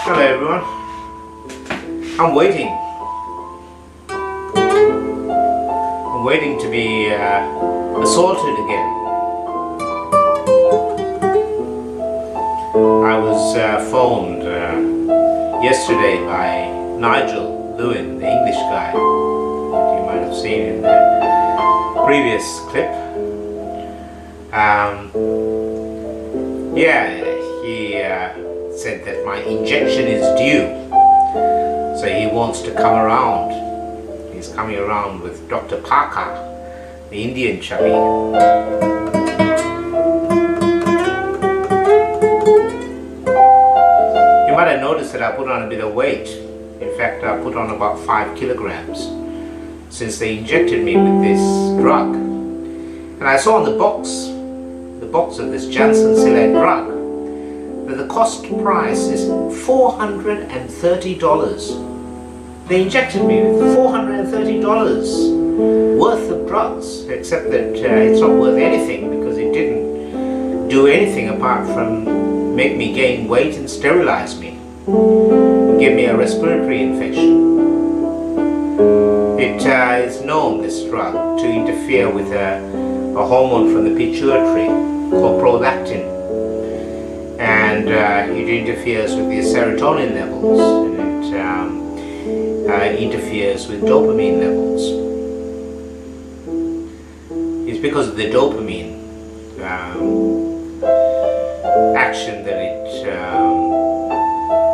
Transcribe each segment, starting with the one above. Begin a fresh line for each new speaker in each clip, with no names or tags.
Hello everyone. I'm waiting. I'm waiting to be assaulted again. I was phoned yesterday by Nigel Lewin, the English guy that you might have seen in the previous clip. He said that my injection is due, so he wants to come around. He's coming around with Dr Parkar, the Indian chubby. You might have noticed that I put on a bit of weight. In fact, I put on about 5 kilograms since they injected me with this drug. And I saw on the box of this Janssen-Silat drug, that the cost price is $430. They injected me with $430 worth of drugs, except that it's not worth anything because it didn't do anything apart from make me gain weight and sterilize me, give me a respiratory infection. It is known, this drug, to interfere with a hormone from the pituitary called prolactin, and it interferes with the serotonin levels, and it interferes with dopamine levels. It's because of the dopamine action that it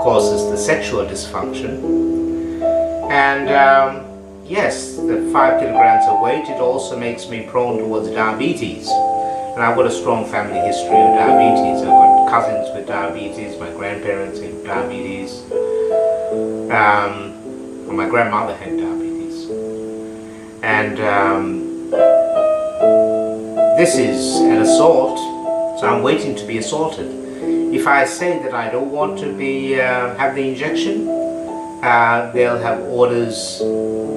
causes the sexual dysfunction. And yes, the 5 kilograms of weight, it also makes me prone towards diabetes. And I've got a strong family history of diabetes. I've got cousins with diabetes, my grandparents had diabetes, and my grandmother had diabetes. And this is an assault, so I'm waiting to be assaulted. If I say that I don't want to be have the injection, they'll have orders,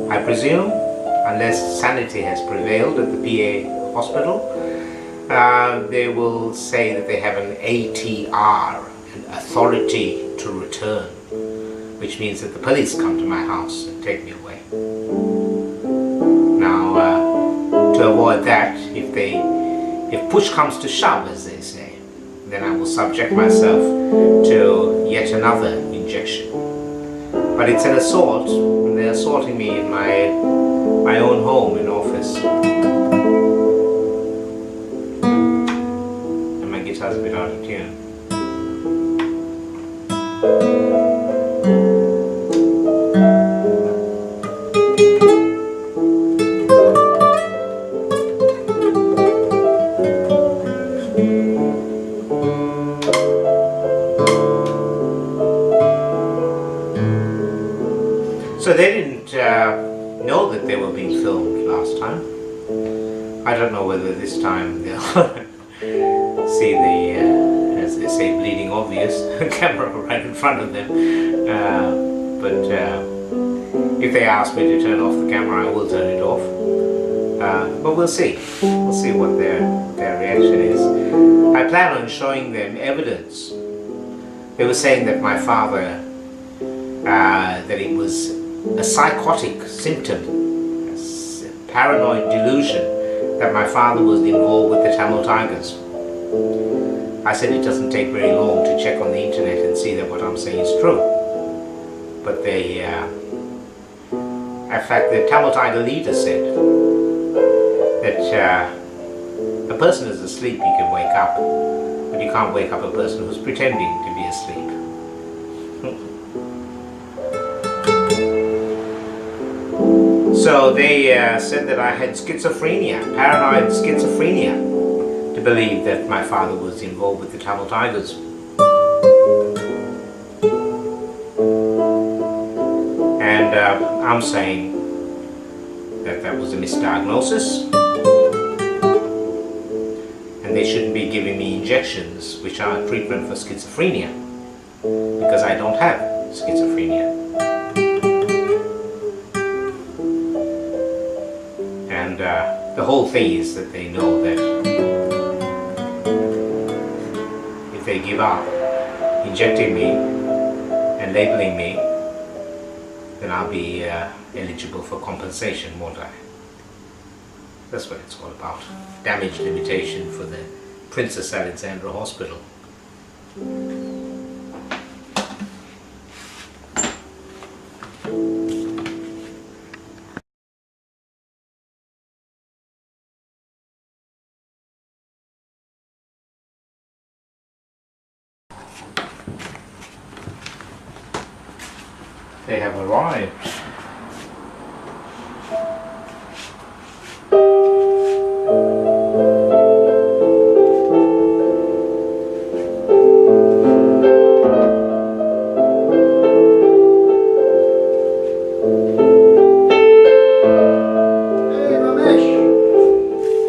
I presume, unless sanity has prevailed at the PA hospital. They will say that they have an ATR, an authority to return, which means that the police come to my house and take me away. Now, to avoid that, if push comes to shove, as they say, then I will subject myself to yet another injection. But it's an assault, and they're assaulting me in my own home and office. And my guitar's a bit out of tune. So they didn't know that they were being filmed last time. I don't know whether this time they'll see the, as they say, bleeding obvious camera right in front of them. But if they ask me to turn off the camera, I will turn it off. But we'll see. We'll see what their reaction is. I plan on showing them evidence. They were saying that my father, that it was a psychotic symptom, a paranoid delusion, that my father was involved with the Tamil Tigers. I said it doesn't take very long to check on the internet and see that what I'm saying is true. But they, in fact, the Tamil Tiger leader said that a person is asleep, you can wake up, but you can't wake up a person who's pretending to be asleep. So they said that I had schizophrenia, paranoid schizophrenia, to believe that my father was involved with the Tamil Tigers. And I'm saying that that was a misdiagnosis, and they shouldn't be giving me injections which are treatment for schizophrenia, because I don't have schizophrenia. And the whole thing is that they know that if they give up injecting me and labeling me, then I'll be eligible for compensation, won't I? That's what it's all about. Damage limitation for the Princess Alexandra Hospital. They have arrived.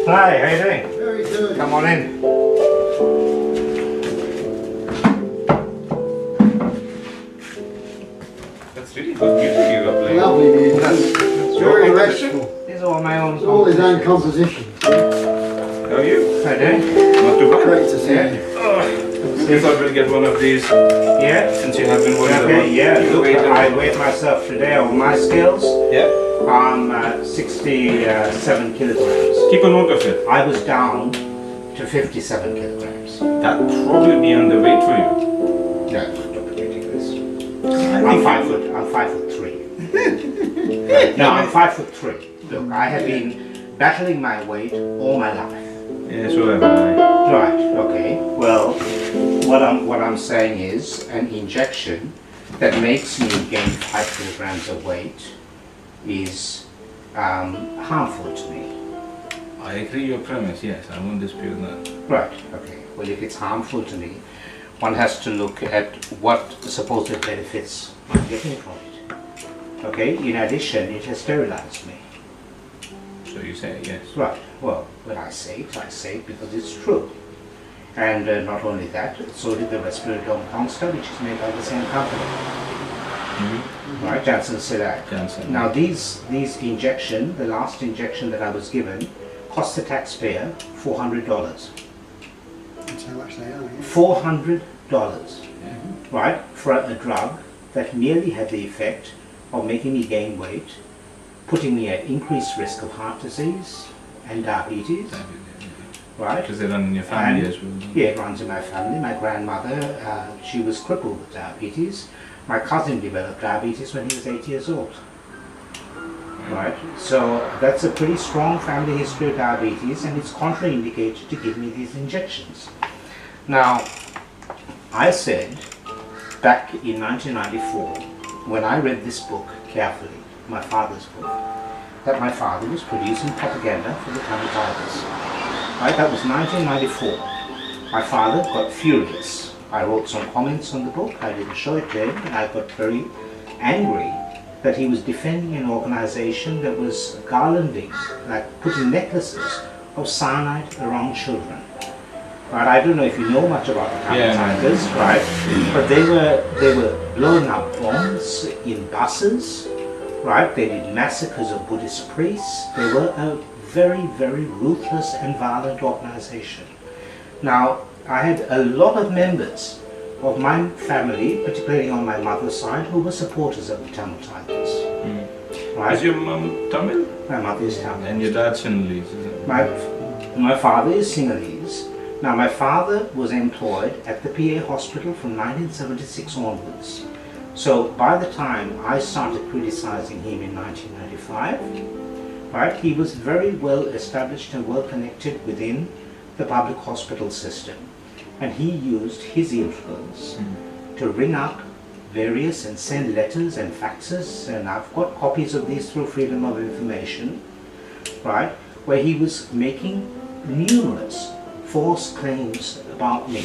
Hi, how you doing?
Very good.
Come on in. That's really good music you got playing.
Lovely music.
That's
Very
your
restful.
These are all my own.
It's all his own compositions.
How are you?
How you doing?
Not too bad.
Great to see
Yeah.
you.
You thought we'd get one of these
Yeah.
since you have been one of the
Okay,
ones.
yeah.
You
Look,
weighed them.
I weighed myself today on my scales.
Yeah.
I'm 67 kilograms.
Keep a note of it.
I was down to 57 kilograms.
That'd probably be underweight for you.
No, don't be ridiculous.
I
I'm
think
5'3". No, I'm 5'3". Look, I have been battling my weight all my life.
Yeah, so have I.
Right. Okay. Well, what I'm saying is an injection that makes me gain 5 kilograms of weight is harmful to me.
I agree your premise, yes, I won't dispute that.
Right. Okay. Well, if it's harmful to me, one has to look at what supposed benefits I'm getting from it. Okay. In addition, it has sterilized me.
So you say yes.
Right. Well, when I say it because it's true. And not only that, so did the Respiratory Consta, which is made by the same company. Right, Janssen Sedac.
Janssen.
Now these injection, the last injection that I was given, cost the taxpayer $400.
That's how much they are. Yeah.
$400, right, for a drug that merely had the effect of making me gain weight, putting me at increased risk of heart disease and diabetes, right?
Because they run in your family
And-
as well.
Yeah, it runs in my family. My grandmother, she was crippled with diabetes. My cousin developed diabetes when he was 8 years old. Right? So that's a pretty strong family history of diabetes, and it's contraindicated to give me these injections. Now, I said back in 1994, when I read this book carefully, my father's book, that my father was producing propaganda for the Tamil Tigers. Right? That was 1994. My father got furious. I wrote some comments on the book. I didn't show it to him, and I got very angry that he was defending an organization that was garlanding, like putting necklaces of cyanide around children. Right? I don't know if you know much about the Tamil Tigers, right? But they were blowing up bombs in buses, right? They did massacres of Buddhist priests. They were a very, very ruthless and violent organization. Now, I had a lot of members of my family, particularly on my mother's side, who were supporters of the Tamil Tigers. Right?
Is your mum Tamil?
My mother is Tamil.
And your dad Sinhalese, is it?
My father is Sinhalese. Now, my father was employed at the PA hospital from 1976 onwards. So, by the time I started criticizing him in 1995, right, he was very well established and well connected within the public hospital system. And he used his influence to ring up various and send letters and faxes, and I've got copies of these through Freedom of Information, right, where he was making numerous false claims about me.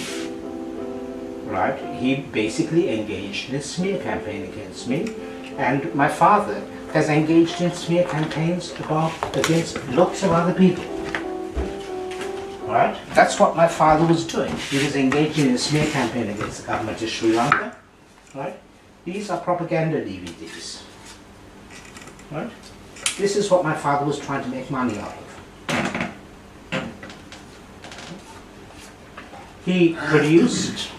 Right? He basically engaged in a smear campaign against me, and my father has engaged in smear campaigns against lots of other people. Right? That's what my father was doing. He was engaging in a smear campaign against the government of Sri Lanka. Right? These are propaganda DVDs. Right? This is what my father was trying to make money out of. He produced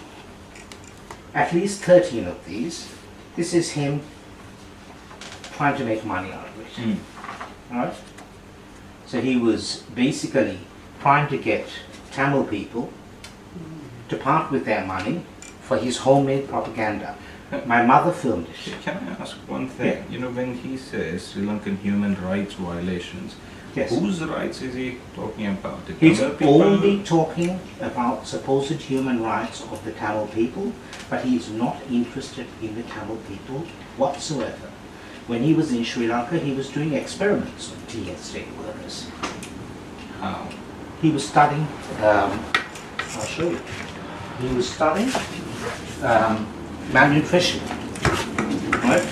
at least 13 of these This is him trying to make money out of it. Right? So he was basically trying to get Tamil people to part with their money for his homemade propaganda. My mother filmed it.
Can I ask one thing?
Yeah.
You know, when he says Sri Lankan human rights violations,
Yes.
whose rights is he talking about? The
He's
Tamil people?
only talking about supposed human rights of the Tamil people, but he's not interested in the Tamil people whatsoever. When he was in Sri Lanka, he was doing experiments on tea estate workers.
How?
He was studying, I'll show you. He was studying malnutrition. Right?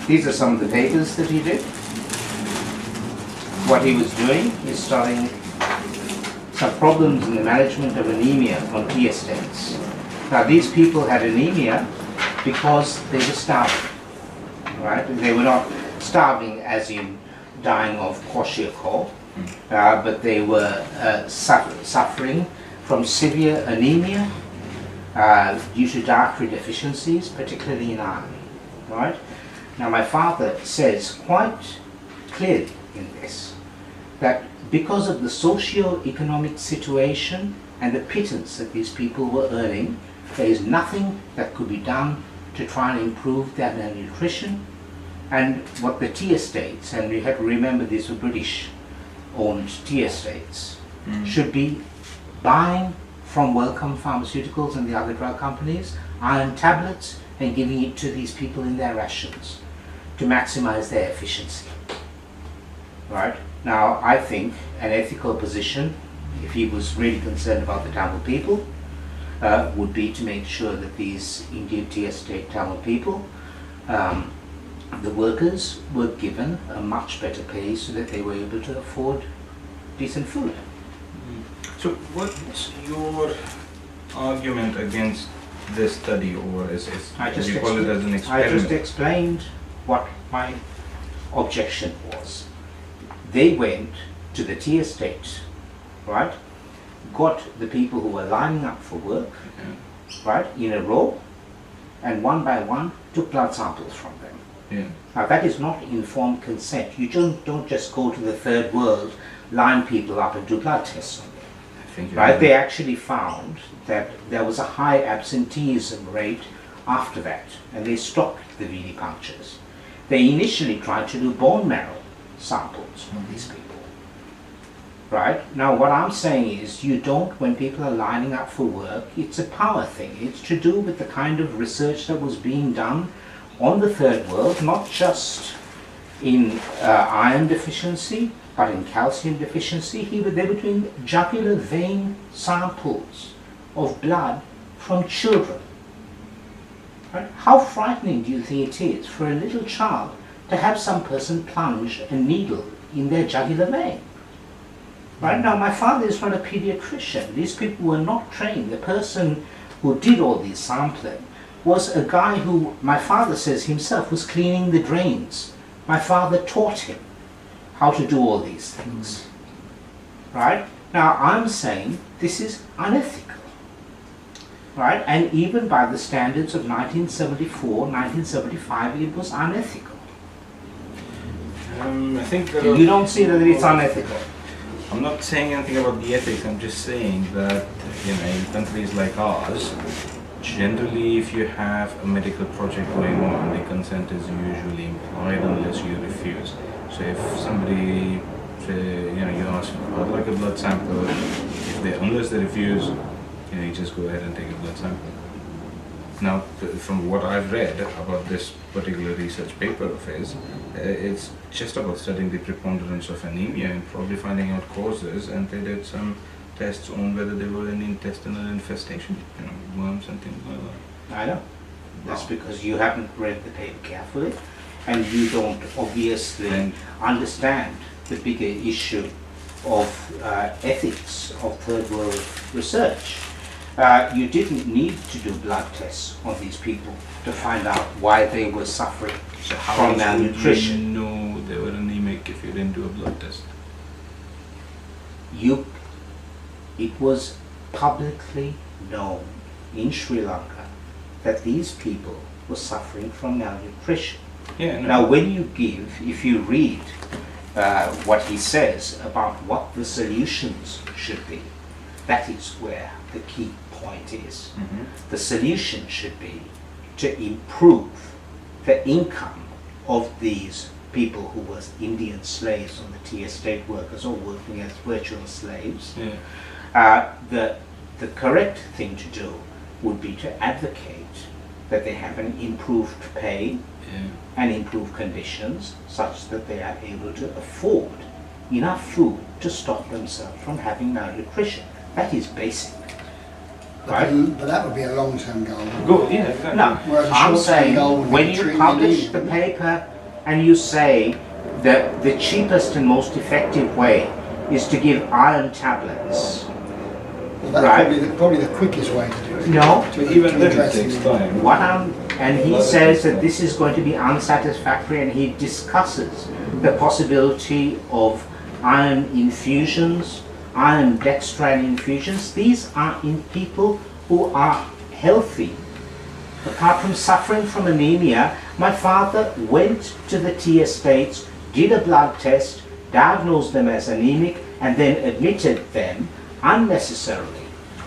These are some of the papers that he did. What he was doing is studying some problems in the management of anemia on tea estates. Now these people had anemia because they were starving. Right? They were not starving as in dying of kwashiorkor, but they were suffering from severe anemia due to dietary deficiencies, particularly in iron. Right? Now my father says quite clearly in this that because of the socio-economic situation and the pittance that these people were earning, there is nothing that could be done to try and improve their nutrition. And what the tea estates, and we have to remember these were British owned tea estates, should be buying from Wellcome Pharmaceuticals and the other drug companies iron tablets and giving it to these people in their rations to maximize their efficiency. Right? Now I think an ethical position, if he was really concerned about the Tamil people, would be to make sure that these Indian tea estate Tamil people, the workers were given a much better pay so that they were able to afford decent food.
So what's your argument against this study, or as you call it, as an
I
experiment?
just explained what my objection was. They went to the tea estate, right, got the people who were lining up for work, right, in a row, and one by one took blood samples from them.
Yeah.
Now that is not informed consent. You don't just go to the third world, line people up and do blood tests on them.
I think you're
Right? They actually found that there was a high absenteeism rate after that, and they stopped the VD punctures. They initially tried to do bone marrow samples on these people. Right? Now what I'm saying is you don't, when people are lining up for work, it's a power thing. It's to do with the kind of research that was being done on the third world, not just in iron deficiency, but in calcium deficiency. They were doing jugular vein samples of blood from children. Right? How frightening do you think it is for a little child to have some person plunge a needle in their jugular vein? Right? Now my father is not a pediatrician. These people were not trained. The person who did all these sampling was a guy who, my father says himself, was cleaning the drains. My father taught him how to do all these things. Right? Now I'm saying this is unethical. Right? And even by the standards of 1974, 1975, it was unethical.
I think that
You don't see that it's unethical.
I'm not saying anything about the ethics. I'm just saying that in countries like ours, generally, if you have a medical project going on, the consent is usually implied unless you refuse. So if somebody, say, you ask, I'd like a blood sample, unless they refuse, you just go ahead and take a blood sample. Now, from what I've read about this particular research paper of his, it's just about studying the preponderance of anemia and probably finding out causes, and they did some tests on whether there were any intestinal infestation, worms and things like that.
I know. That's because you haven't read the paper carefully, and you don't obviously understand the bigger issue of ethics of third world research. You didn't need to do blood tests on these people to find out why they were suffering from malnutrition.
You know they were anemic if you didn't do a blood test.
It was publicly known in Sri Lanka that these people was suffering from malnutrition.
Yeah, no.
Now, when you give, if you read what he says about what the solutions should be, that is where the key point is. The solution should be to improve the income of these people who were Indian slaves or the tea estate workers or working as virtual slaves. The correct thing to do would be to advocate that they have an improved pay and improved conditions such that they are able to afford enough food to stop themselves from having malnutrition. That is basic. Right?
But that would be a long-term goal.
Good, yeah, exactly.
No,
Whereas a
I'm
short-term
saying
goal would be
when you
treating
publish the
anemia.
paper and you say that the cheapest and most effective way is to give iron tablets.
Well, that's
Right.
probably the quickest way to do it.
No,
But even then it
address
takes
anemia.
time.
and he says that this is going to be unsatisfactory, and he discusses the possibility of iron infusions, iron dextran infusions. These are in people who are healthy. Apart from suffering from anemia, my father went to the tea estates, did a blood test, diagnosed them as anemic, and then admitted them unnecessarily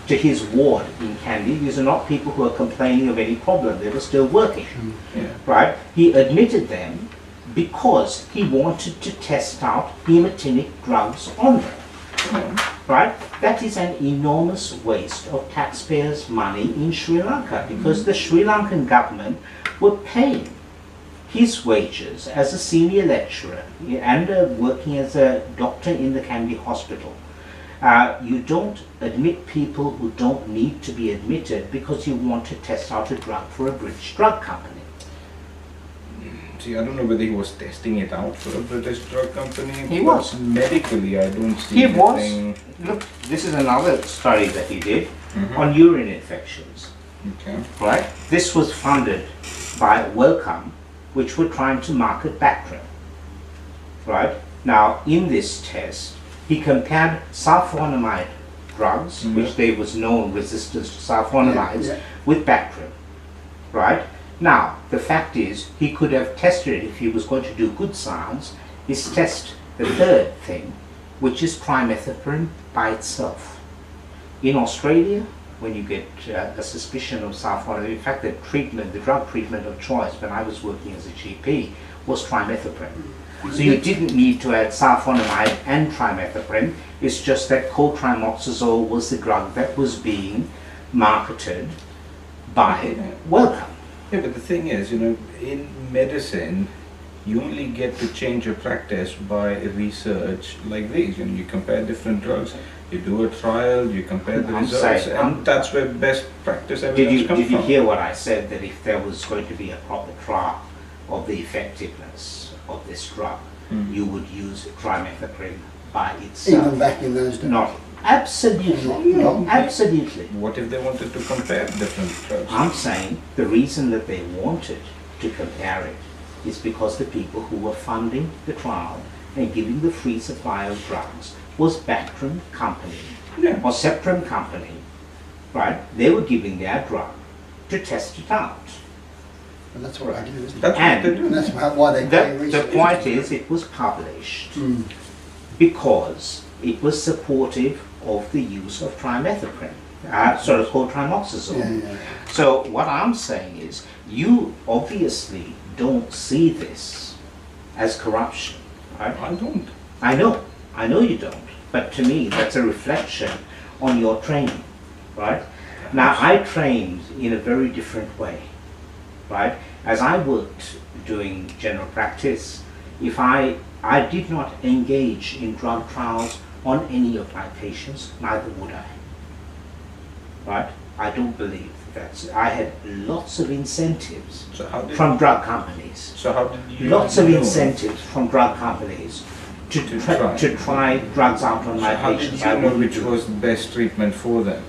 to his ward in Kandy. These are not people who are complaining of any problem, they were still working. Right? He admitted them because he wanted to test out hematinic drugs on them. Right? That is an enormous waste of taxpayers' money in Sri Lanka, because the Sri Lankan government were paying his wages as a senior lecturer and working as a doctor in the Kandy hospital. You don't admit people who don't need to be admitted because you want to test out a drug for a British drug company.
See, I don't know whether he was testing it out for a British drug company.
He was.
But medically, I don't see
He was.
anything.
Look, this is another study that he did on urine infections.
Okay.
Right? This was funded by Wellcome, which were trying to market Bactrim. Right? Now, in this test, he compared sulfonamide drugs, which there was known resistance to sulfonamides, with Bactrim. Right? Now, the fact is, he could have tested it if he was going to do good science, is test the third thing, which is trimethoprim by itself. In Australia, when you get a suspicion of sulfonamide, in fact, the drug treatment of choice when I was working as a GP was trimethoprim. So you didn't need to add sulfonamide and trimethoprim, it's just that cotrimoxazole was the drug that was being marketed by Wellcome.
Yeah, but the thing is, in medicine, you only get to change your practice by research like this. You compare different drugs, you do a trial, you compare the results, and that's where best practice evidence comes from.
Did you hear what I said, that if there was going to be a proper trial of the effectiveness of this drug, you would use trimethoprim by itself?
Even back in those days.
Not absolutely, absolutely.
What if they wanted to compare different drugs?
I'm saying the reason that they wanted to compare it is because the people who were funding the trial and giving the free supply of drugs was Bactrim Company or Septrim Company, right? They were giving their drug to test it out.
And that's what I do, isn't it?
That's what they do.
And that's why they pay
The
research.
point is, it was published because it was supportive of the use of trimethoprim, cotrimoxazole.
Yeah.
So what I'm saying is, you obviously don't see this as corruption, right?
I don't.
I know you don't, but to me that's a reflection on your training, right? Now I trained in a very different way, right? As I worked doing general practice, if I did not engage in drug trials on any of my patients, neither would I, right? I don't believe that. I had lots of incentives from drug companies.
So how did you
Lots of
know?
incentives from drug companies to try drugs out on my
How did
patients.
you
I
know
wouldn't
which
do it.
was the best treatment for them?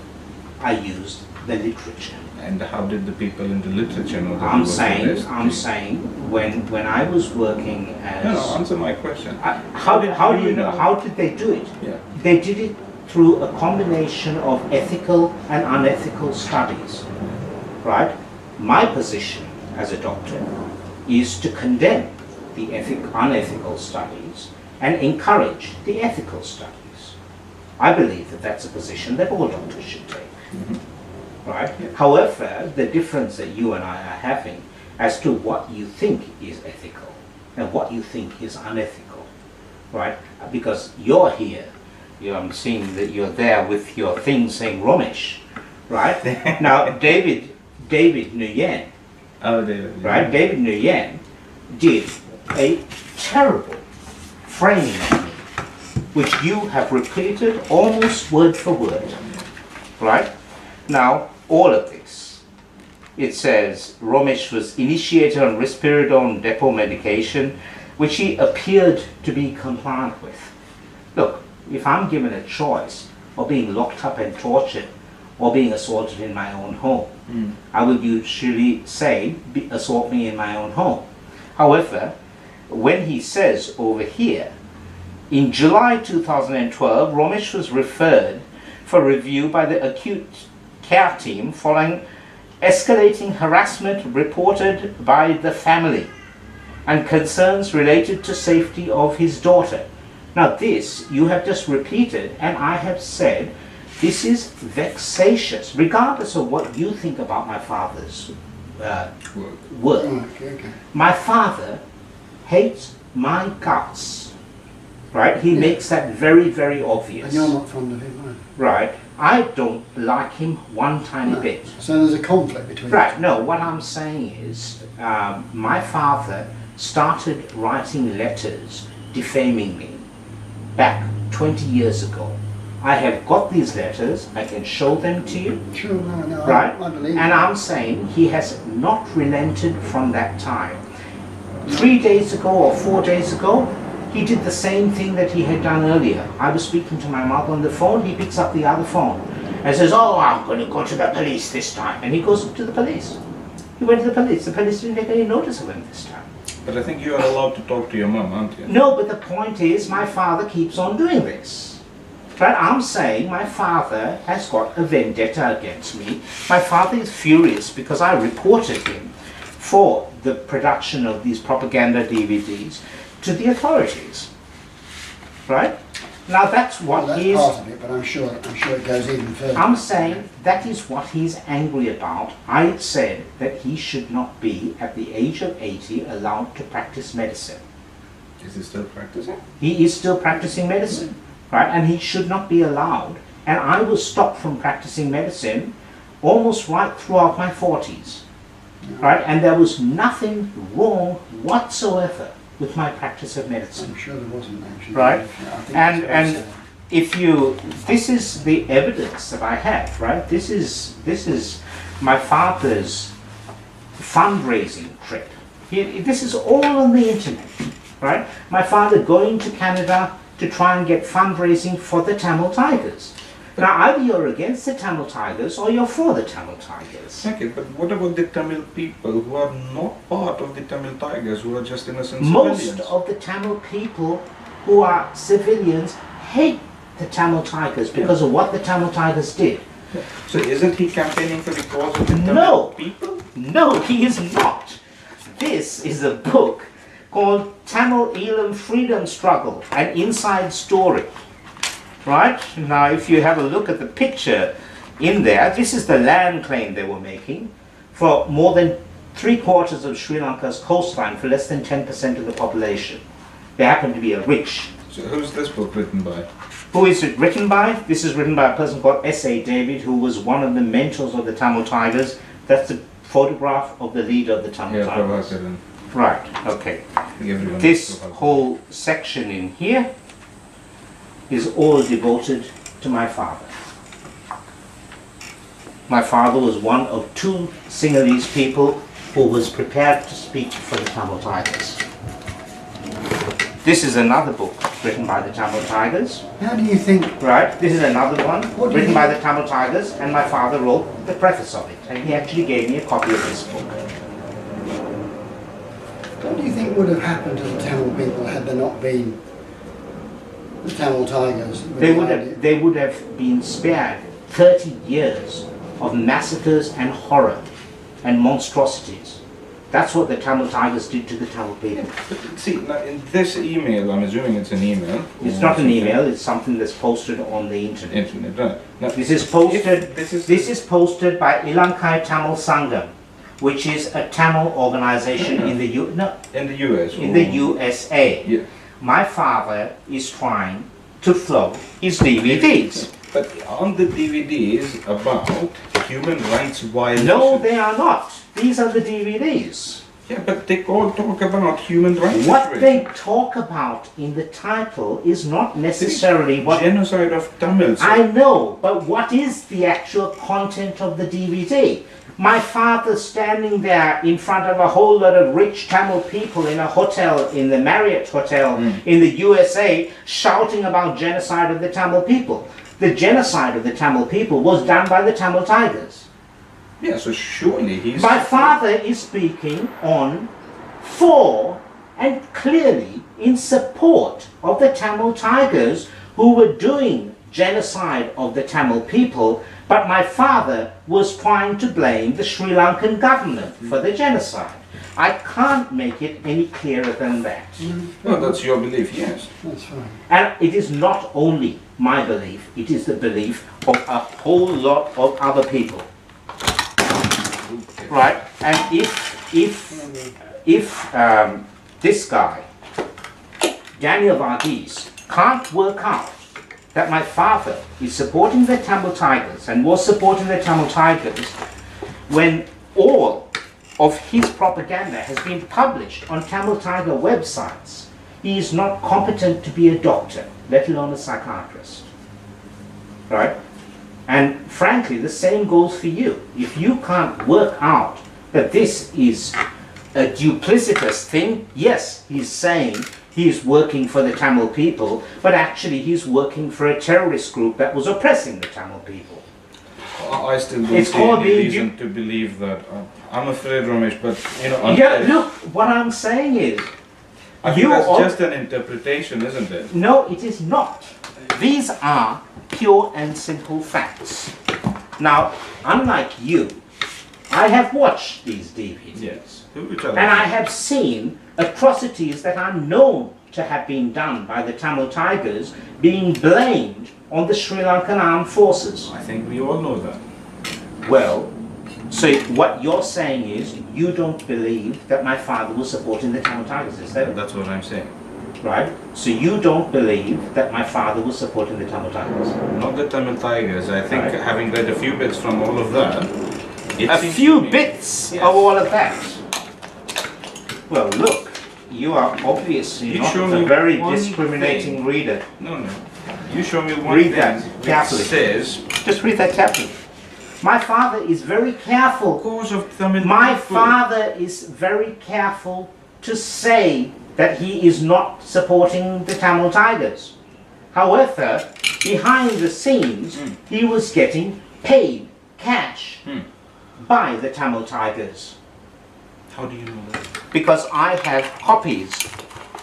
I used the literature.
And how did the people in the literature know that it
I'm
was the best
saying, when I was working as
No, answer my question.
how do you know? How did they do it?
Yeah.
They did it through a combination of ethical and unethical studies, right? My position as a doctor is to condemn the unethical studies and encourage the ethical studies. I believe that that's a position that all doctors should take. Right? However, the difference that you and I are having as to what you think is ethical and what you think is unethical, right? Because you're here, I'm seeing that you're there with your thing saying Romesh, right? Now, David Nguyen, right? David Nguyen did a terrible framing of me, which you have repeated almost word for word, right? Now, all of this, it says Romesh was initiated on risperidone depot medication, which he appeared to be compliant with. Look, if I'm given a choice of being locked up and tortured or being assaulted in my own home, I would usually say, assault me in my own home. However, when he says over here, in July 2012, Romesh was referred for review by the acute care team following escalating harassment reported by the family and concerns related to safety of his daughter. Now this you have just repeated, and I have said this is vexatious, regardless of what you think about my father's work.
Okay.
My father hates my guts, right? He makes that very, very obvious.
And you're not fond of him,
right? I don't like him one tiny bit.
So there's a conflict between
Right, no, what I'm saying is my father started writing letters defaming me back 20 years ago. I have got these letters, I can show them to you.
Sure, no,
right?
I believe
and
you.
I'm saying he has not relented from that time. 3 days ago or 4 days ago, he did the same thing that he had done earlier. I was speaking to my mother on the phone, he picks up the other phone and says, oh, I'm going to go to the police this time. And he goes to the police. He went to the police didn't take any notice of him this time.
But I think you are allowed to talk to your mum, aren't you?
No, but the point is my father keeps on doing this. Right? I'm saying my father has got a vendetta against me. My father is furious because I reported him for the production of these propaganda DVDs to the authorities. Right? Now that's what
Well,
he
that's
is.
part of it, but I'm sure it goes even further.
I'm saying that is what he's angry about. I said that he should not be, at the age of 80, allowed to practice medicine.
Is he still practicing?
He is still practicing medicine, right? And he should not be allowed. And I was stopped from practicing medicine almost right throughout my 40s, right? And there was nothing wrong whatsoever with my practice of medicine.
I'm sure there wasn't actually.
Right.
Yeah, I think
And
it's very
if you, this is the evidence that I have, right? This is my father's fundraising trip. This is all on the internet, right? My father going to Canada to try and get fundraising for the Tamil Tigers. Now either you're against the Tamil Tigers or you're for the Tamil Tigers.
Okay, but what about the Tamil people who are not part of the Tamil Tigers, who are just innocent
Most
civilians?
of the Tamil people who are civilians hate the Tamil Tigers because of what the Tamil Tigers did.
So isn't he campaigning for the cause of the Tamil
No.
people?
No, he is not. This is a book called Tamil Elam Freedom Struggle, an inside story. Right? Now, if you have a look at the picture in there, this is the land claim they were making for more than 3/4 of Sri Lanka's coastline for less than 10% of the population. They happen to be a rich.
So who's this book written by?
Who is it written by? This is written by a person called S.A. David, who was one of the mentors of the Tamil Tigers. That's the photograph of the leader of the Tamil Tigers.
Prabhakaran.
Right, okay.
Everyone
This
knows Prabhakaran.
whole section in here is all devoted to my father. My father was one of 2 Sinhalese people who was prepared to speak for the Tamil Tigers. This is another book written by the Tamil Tigers.
How do you think?
Right, this is another one
What do you
written by
think?
the Tamil Tigers, and my father wrote the preface of it, and he actually gave me a copy of this book.
What do you think would have happened to the Tamil people had there not been the Tamil Tigers?
They would have been spared 30 years of massacres and horror and monstrosities. That's what the Tamil Tigers did to the Tamil people.
But see, now in this email, I'm assuming it's an email.
It's not an email, it's something that's posted on the internet.
Internet, right. Now,
This is posted,
if
this is posted by Ilankai Tamil Sangam, which is a Tamil organization in the
in the US.
in the USA.
Yeah.
My father is trying to flog his DVDs.
But on the DVDs about human rights violations.
No, they are not. These are the DVDs.
Yeah, but they all talk about human rights.
What they
situation.
talk about in the title is not necessarily what
Genocide of Tamils.
I know, but what is the actual content of the DVD? My father standing there in front of a whole lot of rich Tamil people in a hotel, in the Marriott Hotel in the USA, shouting about genocide of the Tamil people. The genocide of the Tamil people was done by the Tamil Tigers.
Yeah, so surely he's.
My father is speaking on for and clearly in support of the Tamil Tigers who were doing genocide of the Tamil people, but my father was trying to blame the Sri Lankan government for the genocide. I can't make it any clearer than that.
Well, that's your belief, yes.
That's fine.
And it is not only my belief, it is the belief of a whole lot of other people. Right? And if this guy, Daniel Varghese, can't work out that my father is supporting the Tamil Tigers and was supporting the Tamil Tigers when all of his propaganda has been published on Tamil Tiger websites, he is not competent to be a doctor, let alone a psychiatrist. Right? And frankly, the same goes for you. If you can't work out that this is a duplicitous thing, yes, he's saying he's working for the Tamil people, but actually he's working for a terrorist group that was oppressing the Tamil people.
I still don't
It's
see
called
any
being
reason to believe that. I'm afraid, Romesh, but you know.
Yeah,
unless-
look, what I'm saying is,
I think
you
that's
are-
just an interpretation, isn't it?
no, it is not. These are pure and simple facts. Now, unlike you, I have watched these DVDs.
Yes. Which are
And I have seen atrocities that are known to have been done by the Tamil Tigers being blamed on the Sri Lankan armed forces.
I think we all know that.
Well, so what you're saying is you don't believe that my father was supporting the Tamil Tigers, is that
That's what I'm saying.
right? So you don't believe that my father was supporting the Tamil Tigers?
Not the Tamil Tigers. I think
Right.
having read a few bits from all of that, it
A
seems
few
to me-
bits
Yes.
of all of that. Well, look, you are obviously
You
not
show
a
me
very
one
discriminating
thing.
reader.
No. You show me one
Read
thing
that
which
carefully.
says
Just read that carefully. My father is very careful.
cause of Tamil
My
people.
father is very careful to say that he is not supporting the Tamil Tigers. However, behind the scenes, he was getting paid cash by the Tamil Tigers.
How do you know that?
Because I have copies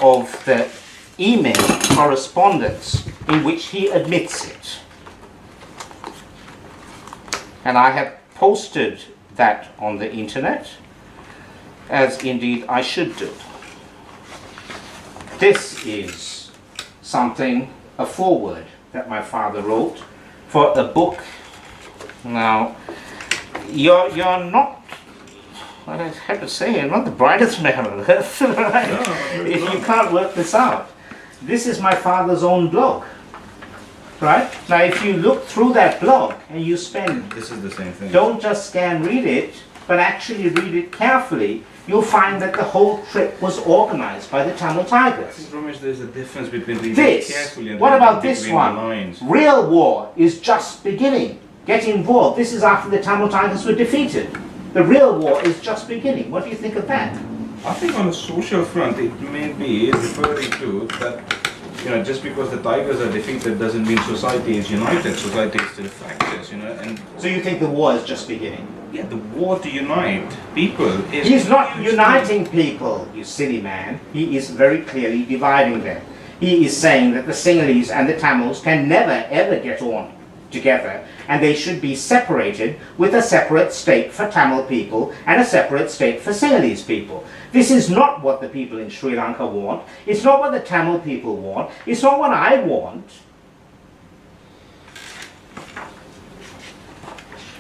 of the email correspondence in which he admits it. And I have posted that on the internet, as indeed I should do. This is something, a foreword that my father wrote for a book. Now, you're not, I have to say, you're not the brightest man on earth, right?
No,
If you can't work this out. This is my father's own blog, right? Now, if you look through that blog and you spend,
This is the same thing.
don't just scan read it, but actually read it carefully, you'll find that the whole trip was organized by the Tamil Tigers.
Ramesh, there's a difference between reading
This,
carefully and
what
reading
about this
between the
one?
lines.
Real war is just beginning. Get involved. This is after the Tamil Tigers were defeated. The real war is just beginning. What do you think of that?
I think on a social front, it may be referring to that, you know, just because the tigers are defeated doesn't mean society is united. Society is still fractious, you know, and
So you think the war is just beginning?
yeah, the war to unite people is.
He's not
huge
uniting people, you silly man. He is very clearly dividing them. He is saying that the Sinhalese and the Tamils can never ever get on together, and they should be separated with a separate state for Tamil people and a separate state for Sinhalese people. This is not what the people in Sri Lanka want. It's not what the Tamil people want. It's not what I want.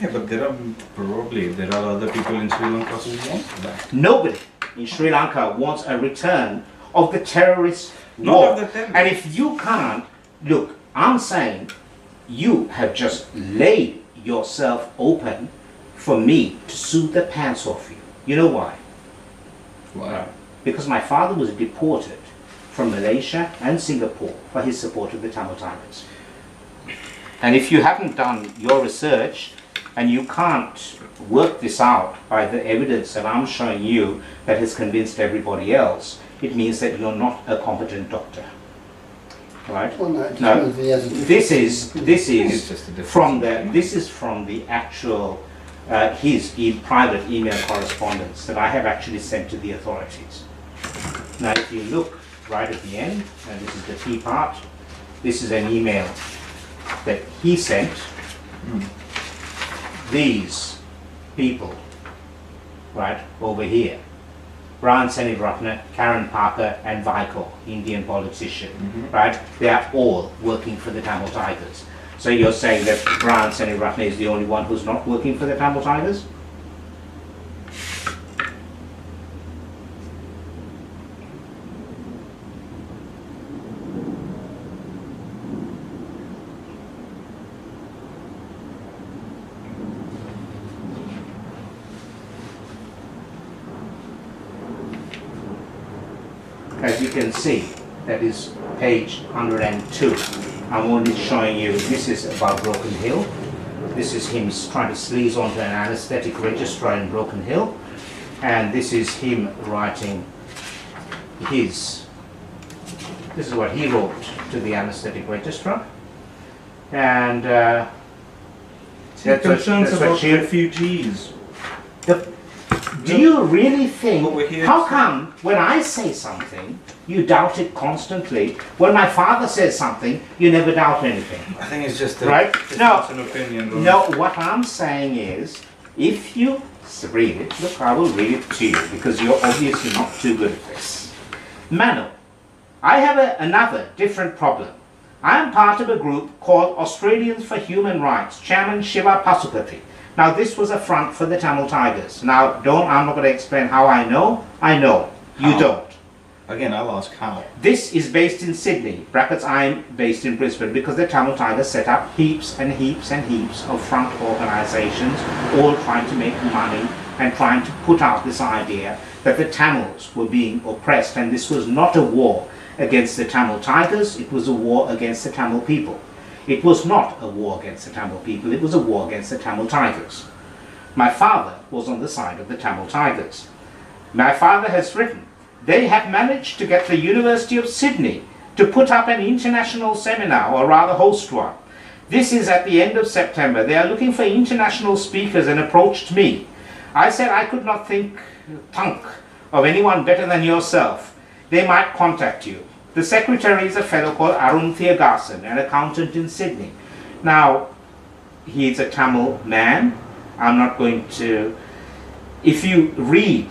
Yeah, but there are other people in Sri Lanka who want that.
Nobody in Sri Lanka wants a return of the terrorist
Not
war.
of the terrorists.
And if you can't, look, I'm saying you have just laid yourself open for me to sue the pants off you. You know why?
Why?
Because my father was deported from Malaysia and Singapore for his support of the Tamil Tigers. And if you haven't done your research and you can't work this out by the evidence that I'm showing you that has convinced everybody else, it means that you're not a competent doctor. Right?
Well, no, it
No,
depends if he has a
this is
It's just a difference
from
in
the
opinion.
this is from the actual his private email correspondence that I have actually sent to the authorities. Now, if you look right at the end, and this is the key part, this is an email that he sent these people, right over here. Brian Senewiratne, Karen Parker, and Vaiko, Indian politician, right? They are all working for the Tamil Tigers. So you're saying that Brian Senewiratne is the only one who's not working for the Tamil Tigers? As you can see, that is page 102. I'm only showing you, this is about Broken Hill. This is him trying to sleaze onto an anesthetic registrar in Broken Hill. And this is him writing this is what he wrote to the anesthetic registrar. And
Concerns
that's what
about
she-
refugees.
Do you really think,
Over here.
how come when I say something, you doubt it constantly? When my father says something, you never doubt anything.
I think it's just a
Right?
difference
No.
in opinion.
No, what I'm saying is, if you read it, look, I will read it to you, because you're obviously not too good at this. Manu, I have another different problem. I am part of a group called Australians for Human Rights, Chairman Shiva Pasupati. Now, this was a front for the Tamil Tigers. Now, I'm not going to explain how I know. I know. You
How?
don't.
Again, I'll ask how.
This is based in Sydney, brackets I'm based in Brisbane, because the Tamil Tigers set up heaps and heaps and heaps of front organisations, all trying to make money and trying to put out this idea that the Tamils were being oppressed, and this was not a war against the Tamil Tigers, it was a war against the Tamil people. It was not a war against the Tamil people, it was a war against the Tamil Tigers. My father was on the side of the Tamil Tigers. My father has written, they have managed to get the University of Sydney to put up an international seminar, or rather host one. This is at the end of September. They are looking for international speakers and approached me. I said I could not think of anyone better than yourself. They might contact you. The secretary is a fellow called Arun Thiagasan, an accountant in Sydney. Now, he is a Tamil man. I'm not going to... If you read,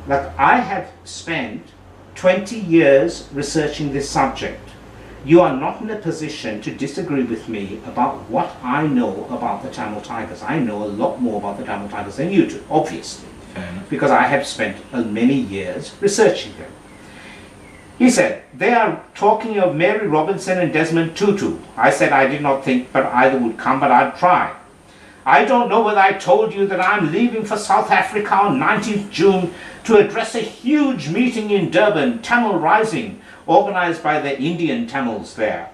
like I have spent 20 years researching this subject. You are not in a position to disagree with me about what I know about the Tamil Tigers. I know a lot more about the Tamil Tigers than you do, obviously,
Fair enough.
because I have spent many years researching them. He said, they are talking of Mary Robinson and Desmond Tutu. I said I did not think but either would come, but I'd try. I don't know whether I told you that I'm leaving for South Africa on 19th June to address a huge meeting in Durban, Tamil Rising, organized by the Indian Tamils there.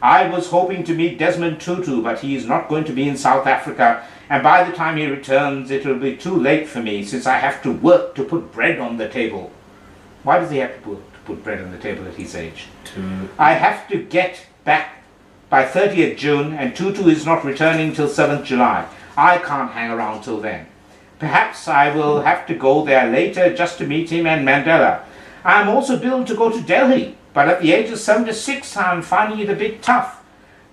I was hoping to meet Desmond Tutu, but he is not going to be in South Africa, and by the time he returns it will be too late for me, since I have to work to put bread on the table. Why does he have to put bread on the table at his age? I have to get back by 30th June, and Tutu is not returning till 7th July. I can't hang around till then. Perhaps I will have to go there later just to meet him and Mandela. I am also billed to go to Delhi, but at the age of 76 I am finding it a bit tough.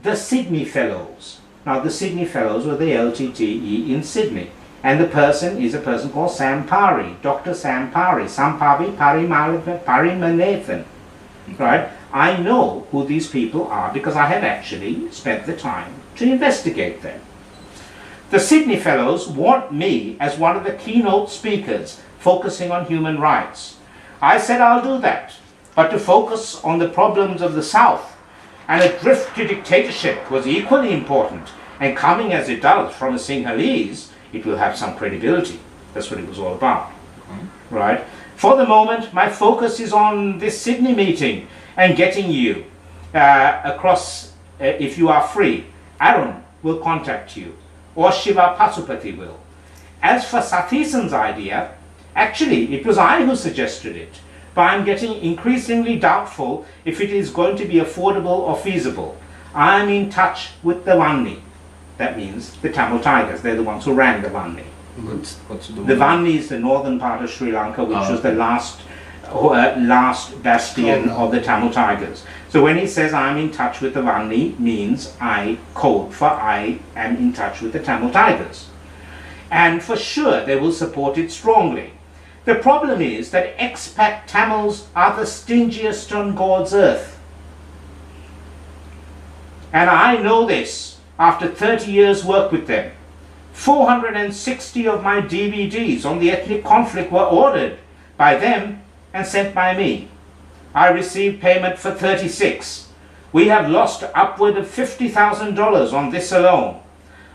The Sydney fellows, Now the Sydney Fellows were the LTTE in Sydney. And the person is a person called Sam Pari, Dr. Sam Pari, Sampavi Parimanathan. Right? I know who these people are because I have actually spent the time to investigate them. The Sydney Fellows want me as one of the keynote speakers focusing on human rights. I said I'll do that, but to focus on the problems of the South and a drift to dictatorship was equally important, and coming as it does from a Sinhalese, it will have some credibility. That's what it was all about. Right? For the moment, my focus is on this Sydney meeting and getting you across if you are free. Aaron will contact you, or Shiva Pasupati will. As for Sathisan's idea, actually it was I who suggested it, but I'm getting increasingly doubtful if it is going to be affordable or feasible. I'm in touch with the Vanni. That means the Tamil Tigers. They're the ones who ran the Vanni.
What's
The Vanni is the northern part of Sri Lanka, which was the last bastion of the Tamil Tigers. So when he says I'm in touch with the Vanni, means I code for I am in touch with the Tamil Tigers. And for sure they will support it strongly. The problem is that expat Tamils are the stingiest on God's earth. And I know this after 30 years work with them. 460 of my DVDs on the ethnic conflict were ordered by them and sent by me. I received payment for 36. We have lost upward of $50,000 on this alone.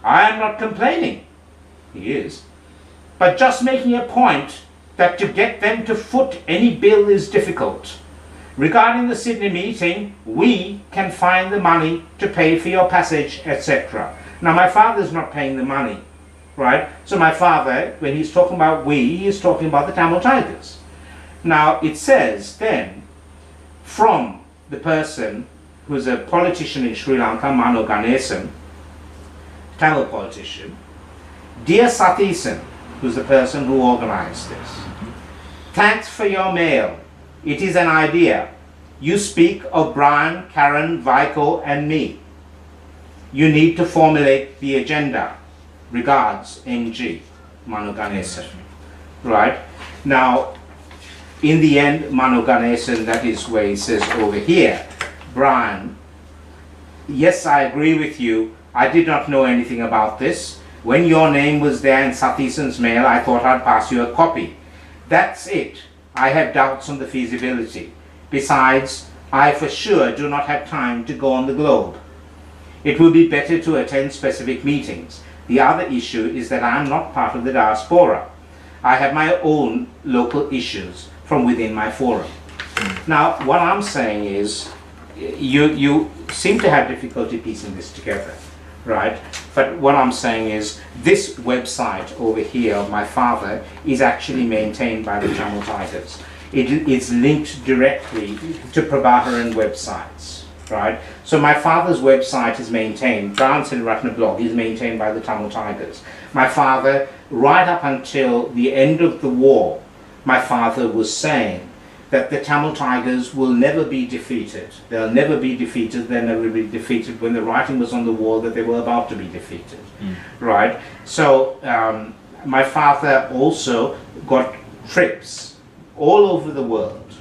I am not complaining. He is. But just making a point that to get them to foot any bill is difficult. Regarding the Sydney meeting, we can find the money to pay for your passage, etc. Now my father's not paying the money, right? So my father, when he's talking about we, he's talking about the Tamil Tigers. Now it says then, from the person who's a politician in Sri Lanka, Mano Ganesan, Tamil politician, Dear Sathisan, who's the person who organized this, thanks for your mail. It is an idea. You speak of Brian, Karen, Vaiko and me. You need to formulate the agenda. Regards, MG, Mano Ganesan. Right? Now, in the end, Mano Ganesan, that is where he says over here, Brian, yes, I agree with you. I did not know anything about this. When your name was there in Sathisan's mail, I thought I'd pass you a copy. That's it. I have doubts on the feasibility. Besides, I for sure do not have time to go on the globe. It will be better to attend specific meetings. The other issue is that I am not part of the diaspora. I have my own local issues from within my forum. Now, what I'm saying is, you seem to have difficulty piecing this together, right? But what I'm saying is, this website over here of my father is actually maintained by the Tamil Tigers. It's linked directly to Prabhakaran websites, right? So my father's website is maintained, Brian Senewiratne blog is maintained by the Tamil Tigers. My father, right up until the end of the war, my father was saying that the Tamil Tigers will never be defeated. They'll never be defeated, they'll never be defeated, when the writing was on the wall that they were about to be defeated, right? So my father also got trips all over the world,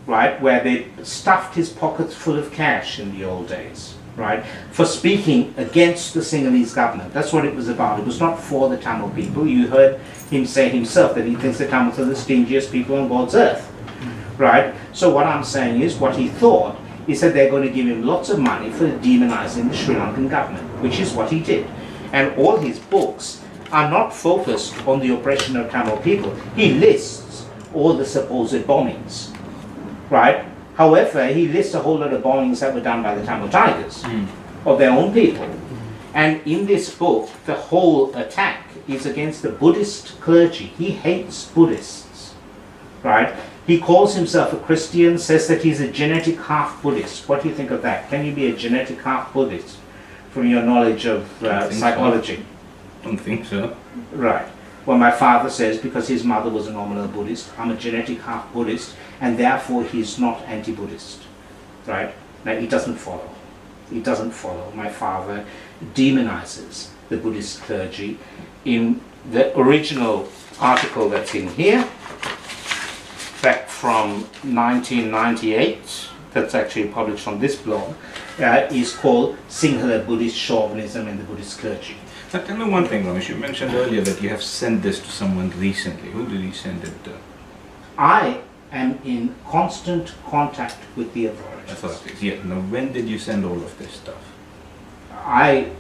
right, where they stuffed his pockets full of cash in the old days, right, for speaking against the Sinhalese government. That's what it was about. It was not for the Tamil people. You heard him say himself that he thinks the Tamils are the stingiest people on God's earth. Right? So what I'm saying is, what he thought is that they're going to give him lots of money for demonizing the Sri Lankan government, which is what he did. And all his books are not focused on the oppression of Tamil people. He lists all the supposed bombings, right? However, he lists a whole lot of bombings that were done by the Tamil Tigers, of their own people. And in this book, the whole attack is against the Buddhist clergy. He hates Buddhists, right? He calls himself a Christian, says that he's a genetic half-Buddhist. What do you think of that? Can you be a genetic half-Buddhist from your knowledge of psychology?
I don't think so.
Right. Well, my father says, because his mother was a nominal Buddhist, I'm a genetic half-Buddhist, and therefore he's not anti-Buddhist. Right? Now, it doesn't follow. it doesn't follow. My father demonizes the Buddhist clergy. In the original article that's in here, back from 1998, that's actually published on this blog, is called Sinhala Buddhist Chauvinism and the Buddhist Clergy.
Now tell me one thing, Romesh. You mentioned earlier that you have sent this to someone recently. Who did you send it to?
I am in constant contact with the authorities.
Authorities, yeah. Now when did you send all of this stuff?
I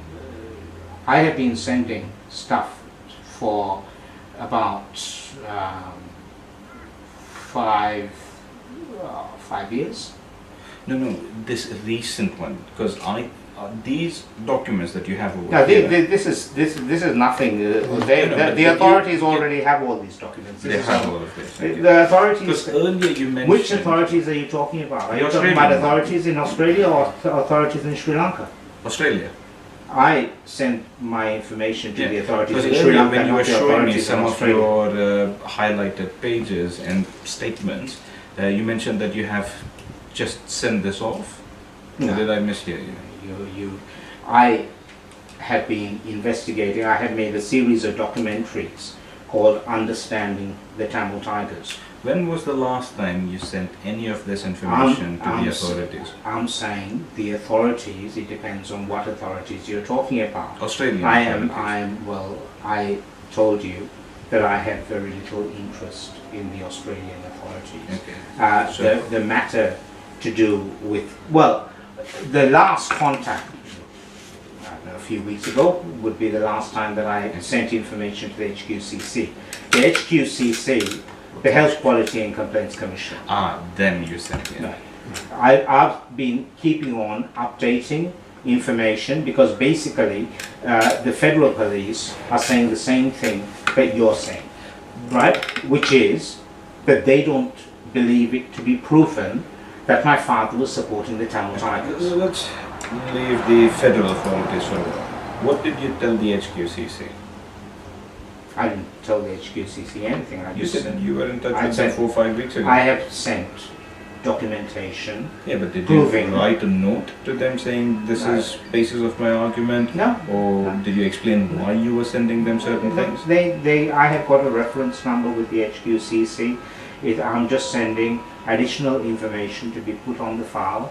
have been sending stuff for about 5 years.
No, this recent one, because these documents that you have over
No,
here.
this is nothing. The authorities already have all these documents.
They have all of this.
The authorities.
Because earlier you mentioned.
Which authorities are you talking about? Are
The
you talking
Australian
about
one.
authorities in Australia or authorities in Sri Lanka?
Australia.
I sent my information to the authorities
Because
in Sri
earlier
Lanka,
when you were
not the
showing me
authorities in
some of
Australia.
your highlighted pages and statements, you mentioned that you have just sent this off.
No.
Or did I mishear you?
I have been investigating. I have made a series of documentaries called Understanding the Tamil Tigers.
When was the last time you sent any of this information to the authorities?
I'm saying the authorities. It depends on what authorities you're talking about.
Australian
Well, I told you that I have very little interest in the Australian authorities.
Okay.
The matter to do with, well, the last contact, I don't know, a few weeks ago, would be the last time that I sent information to the HQCC. The HQCC, the Health Quality and Complaints Commission.
Then you sent it.
No. I've been keeping on updating information because basically the federal police are saying the same thing that you're saying, right? Which is that they don't believe it to be proven that my father was supporting the Tamil Tigers.
Let's leave the federal authorities for a while. What did you tell the HQCC?
I didn't tell the HQCC anything.
You said you were in touch
I
with them
said-
4 or 5 weeks ago.
I have sent documentation.
Yeah, but did
proving-
you write a note to them saying this
No.
is basis of my argument?
No.
Or
No.
did you explain why you were sending them certain things?
I have got a reference number with the HQCC. I'm just sending additional information to be put on the file,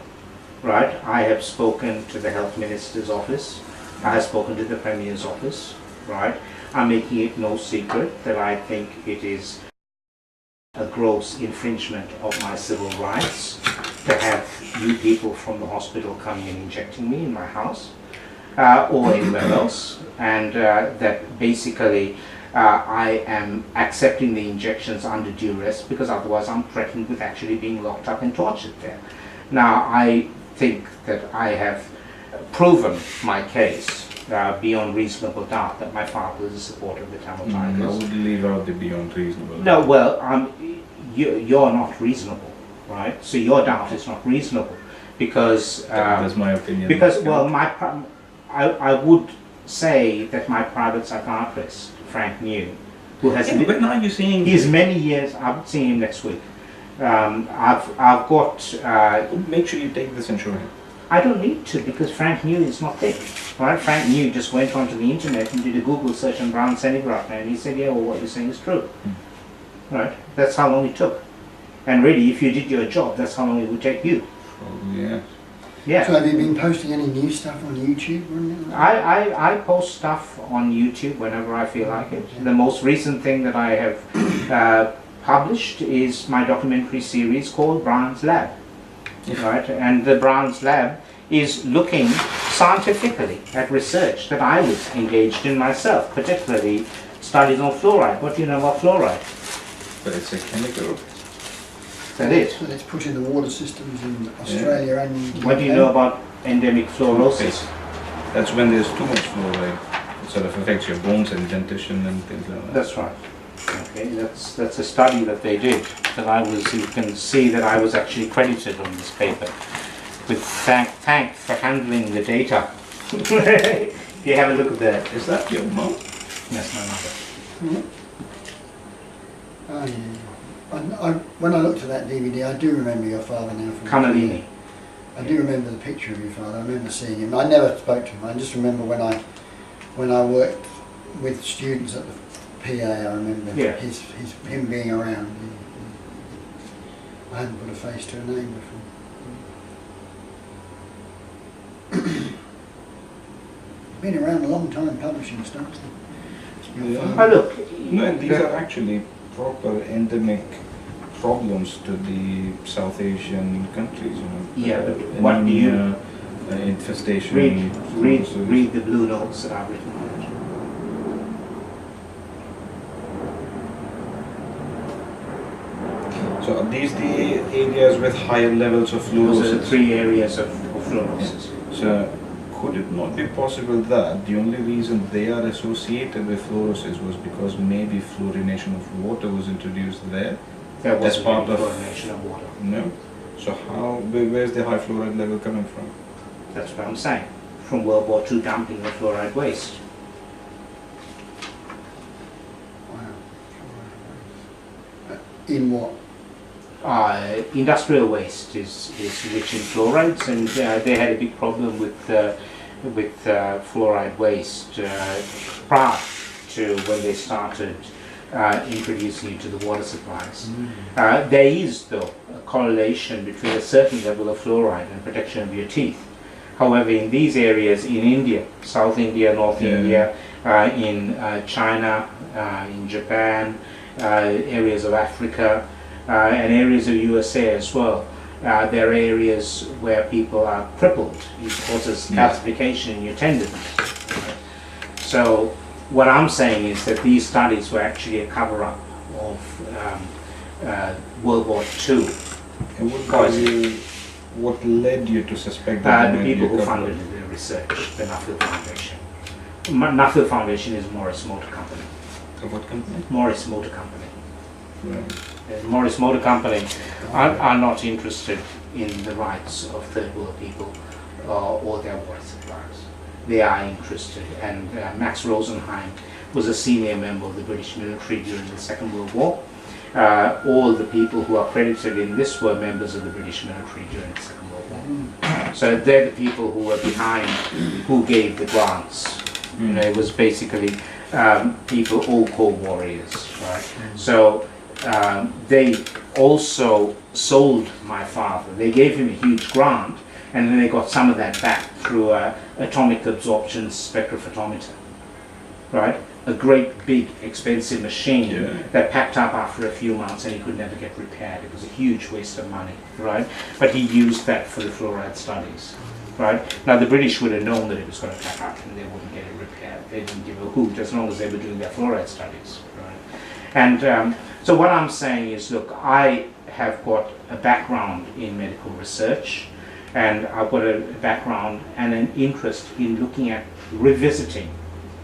right? I have spoken to the Health Minister's office. I have spoken to the Premier's office, right? I'm making it no secret that I think it is a gross infringement of my civil rights to have you people from the hospital coming and injecting me in my house or anywhere else, and that basically I am accepting the injections under duress because otherwise I'm threatened with actually being locked up and tortured there. Now I think that I have proven my case beyond reasonable doubt that my father is a supporter of the Tamil
I
Tigers.
would leave out the beyond reasonable.
No, well, you're not reasonable, right? So your doubt is not reasonable because
That's my opinion.
because well, I would say that my private psychiatrist, Frank New, who has
Yeah, when are you saying
he's many years. I'll see him next week. I've got.
Make sure you take this insurance.
I don't need to because Frank New is not there. Right? Frank New just went onto the internet and did a Google search on Brian Senewiratne and he said, yeah, well, what you're saying is true. Right? That's how long it took. And really, if you did your job, that's how long it would take you.
Oh, yeah.
Yeah.
So have you been posting any new stuff on YouTube or anything like that?
I post stuff on YouTube whenever I feel like it. The most recent thing that I have published is my documentary series called Brian's Lab. Right? And the Brian's Lab is looking scientifically at research that I was engaged in myself, particularly studies on fluoride. What do you know about fluoride?
But it's a chemical.
Is that it?
So that's pushing the water systems in Australia and
What do you know about endemic fluorosis?
That's when there's too much fluoride. It sort of affects your bones and dentition and things like that.
That's right. Okay, that's a study that they did. That I was, you can see that I was actually credited on this paper with thank for handling the data. If you have a look at that,
Is that your mom?
that's my mother.
Oh, yeah. When I looked at that DVD, I do remember your father now from
Kamalini.
I do remember the picture of your father. I remember seeing him. I never spoke to him. I just remember when I worked with students at the PA. I remember him being around. I hadn't put a face to a name before. Been around a long time publishing stuff.
Oh, look.
No, and these are actually proper endemic problems to the South Asian countries,
Yeah, but what do you
infestation?
read the blue notes that I've written on it.
So are these the areas with higher levels of fluorosis?
Those are the 3 areas of fluorosis.
So could it not be possible that the only reason they are associated with fluorosis was because maybe fluorination of water was introduced there?
There
As
wasn't
part
any
of
fluorination of water.
No. So where's the high fluoride level coming from?
That's what I'm saying. From World War II dumping of fluoride waste.
Wow. In what?
Industrial waste is rich in fluorides, and they had a big problem with fluoride waste prior to when they started introducing it to the water supplies. There is, though, a correlation between a certain level of fluoride and protection of your teeth. However, in these areas, in India, South India, North India, in China, in Japan, areas of Africa, and areas of USA as well, there are areas where people are crippled. It causes calcification in your tendons. So what I'm saying is that these studies were actually a cover-up of World War II.
And what led you to suspect that?
The people who funded the research, the Nuffield Foundation. Nuffield Foundation is Morris Motor Company.
What company?
Morris Motor Company.
Right.
Morris Motor Company are not interested in the rights of third world people or their water supplies. They are interested, and Max Rosenheim was a senior member of the British military during the Second World War. All the people who are credited in this were members of the British military during the Second World War. So they're the people who were behind, who gave the grants. You know, it was basically people, all Cold Warriors, right? So they also sold my father. They gave him a huge grant, and then they got some of that back through atomic absorption spectrophotometer, right? A great big expensive machine that packed up after a few months and he could never get repaired. It was a huge waste of money, right? But he used that for the fluoride studies, right? Now the British would have known that it was going to pack up and they wouldn't get it repaired. They didn't give a hoot as long as they were doing their fluoride studies, right? And so what I'm saying is, look, I have got a background in medical research, and I've got a background and an interest in looking at revisiting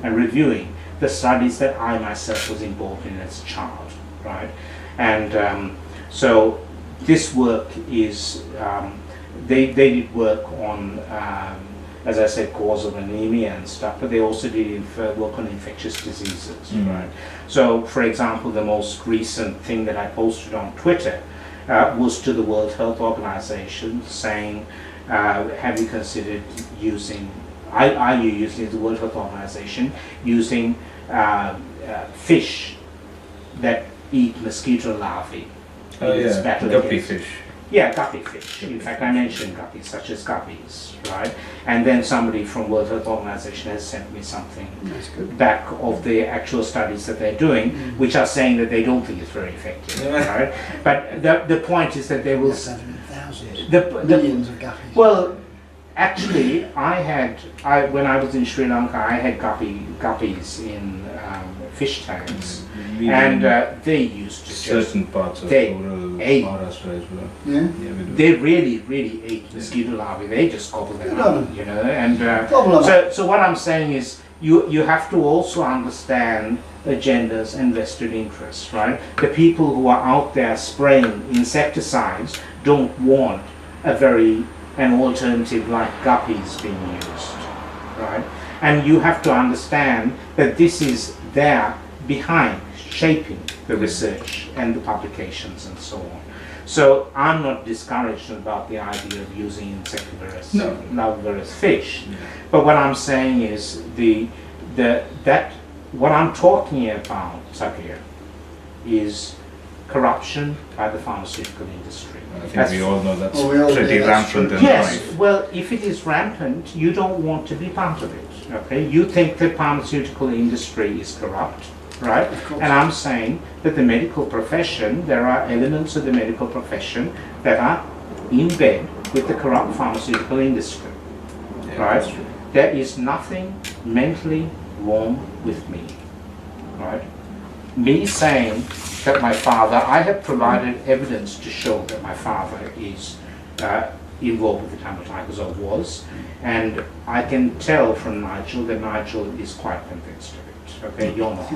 and reviewing the studies that I myself was involved in as a child, right? And so this work is, they did work on, as I said, causal anemia and stuff, but they also did work on infectious diseases, right? So, for example, the most recent thing that I posted on Twitter was to the World Health Organization saying, have you considered using, are you using the World Health Organization using fish that eat mosquito larvae?
Guppy fish.
Yeah, guppy fish. In fact, I mentioned guppies, such as guppies, right? And then somebody from World Health Organization has sent me something back of the actual studies that they're doing, which are saying that they don't think it's very effective, right? But the point is that they will...
Millions of guppies.
Well, actually, when I was in Sri Lanka, I had guppies in fish tanks, and they used to
certain parts of Maharashtra as well.
Yeah.
They really ate mosquito larvae. They just gobbled them up, you know. And so what I'm saying is, you have to also understand agendas and vested interests, right? The people who are out there spraying insecticides don't want an alternative like guppies being used, right? And you have to understand that this is there behind shaping the research and the publications and so on.
So I'm not discouraged about the idea of using insectivorous fish. But what I'm saying is what I'm talking about, Sagir, is corruption by the pharmaceutical industry.
I think we all know that's
all
pretty rampant in
Yes,
life.
well, if it is rampant, you don't want to be part of it. Okay, you think the pharmaceutical industry is corrupt, right? And I'm saying that the medical profession, there are elements of the medical profession that are in bed with the corrupt pharmaceutical industry, right? There is nothing mentally wrong with me, right? Me saying that my father, I have provided evidence to show that my father is involved with the Tamil Tigers, or was, and I can tell from Nigel that Nigel is quite convinced of it. Okay, you're not,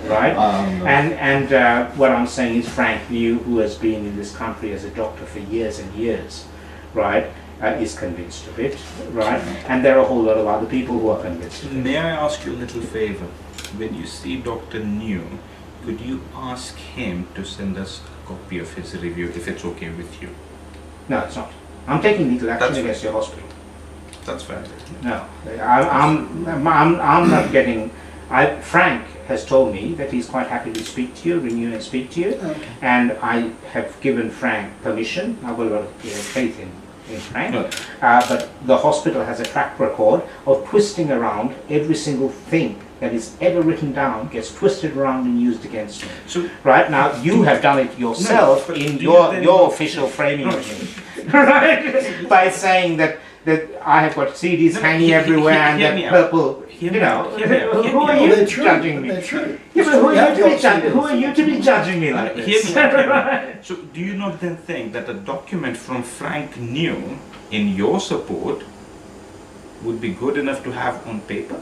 right?
No.
And what I'm saying is Frank New, who has been in this country as a doctor for years and years, right, is convinced of it, right? And there are a whole lot of other people who are convinced of it.
May I ask you a little favor? When you see Dr. New, could you ask him to send us a copy of his review, if it's okay with you?
No, it's not. I'm taking legal action
That's
against your hospital.
That's fair.
No, I'm not getting. Frank has told me that he's quite happy to speak to you, renew and speak to you, and I have given Frank permission. I've got a lot of faith in Frank, but the hospital has a track record of twisting around every single thing that is ever written down, gets twisted around and used against me.
So,
right now, you have done it yourself in your official framing of me, right? By saying that I have got CDs hanging everywhere and that purple. You know, who are you judging me?
They're true.
Yeah, but who are you to be judging me like this?
So, do you not then think that a document from Frank New in your support would be good enough to have on paper?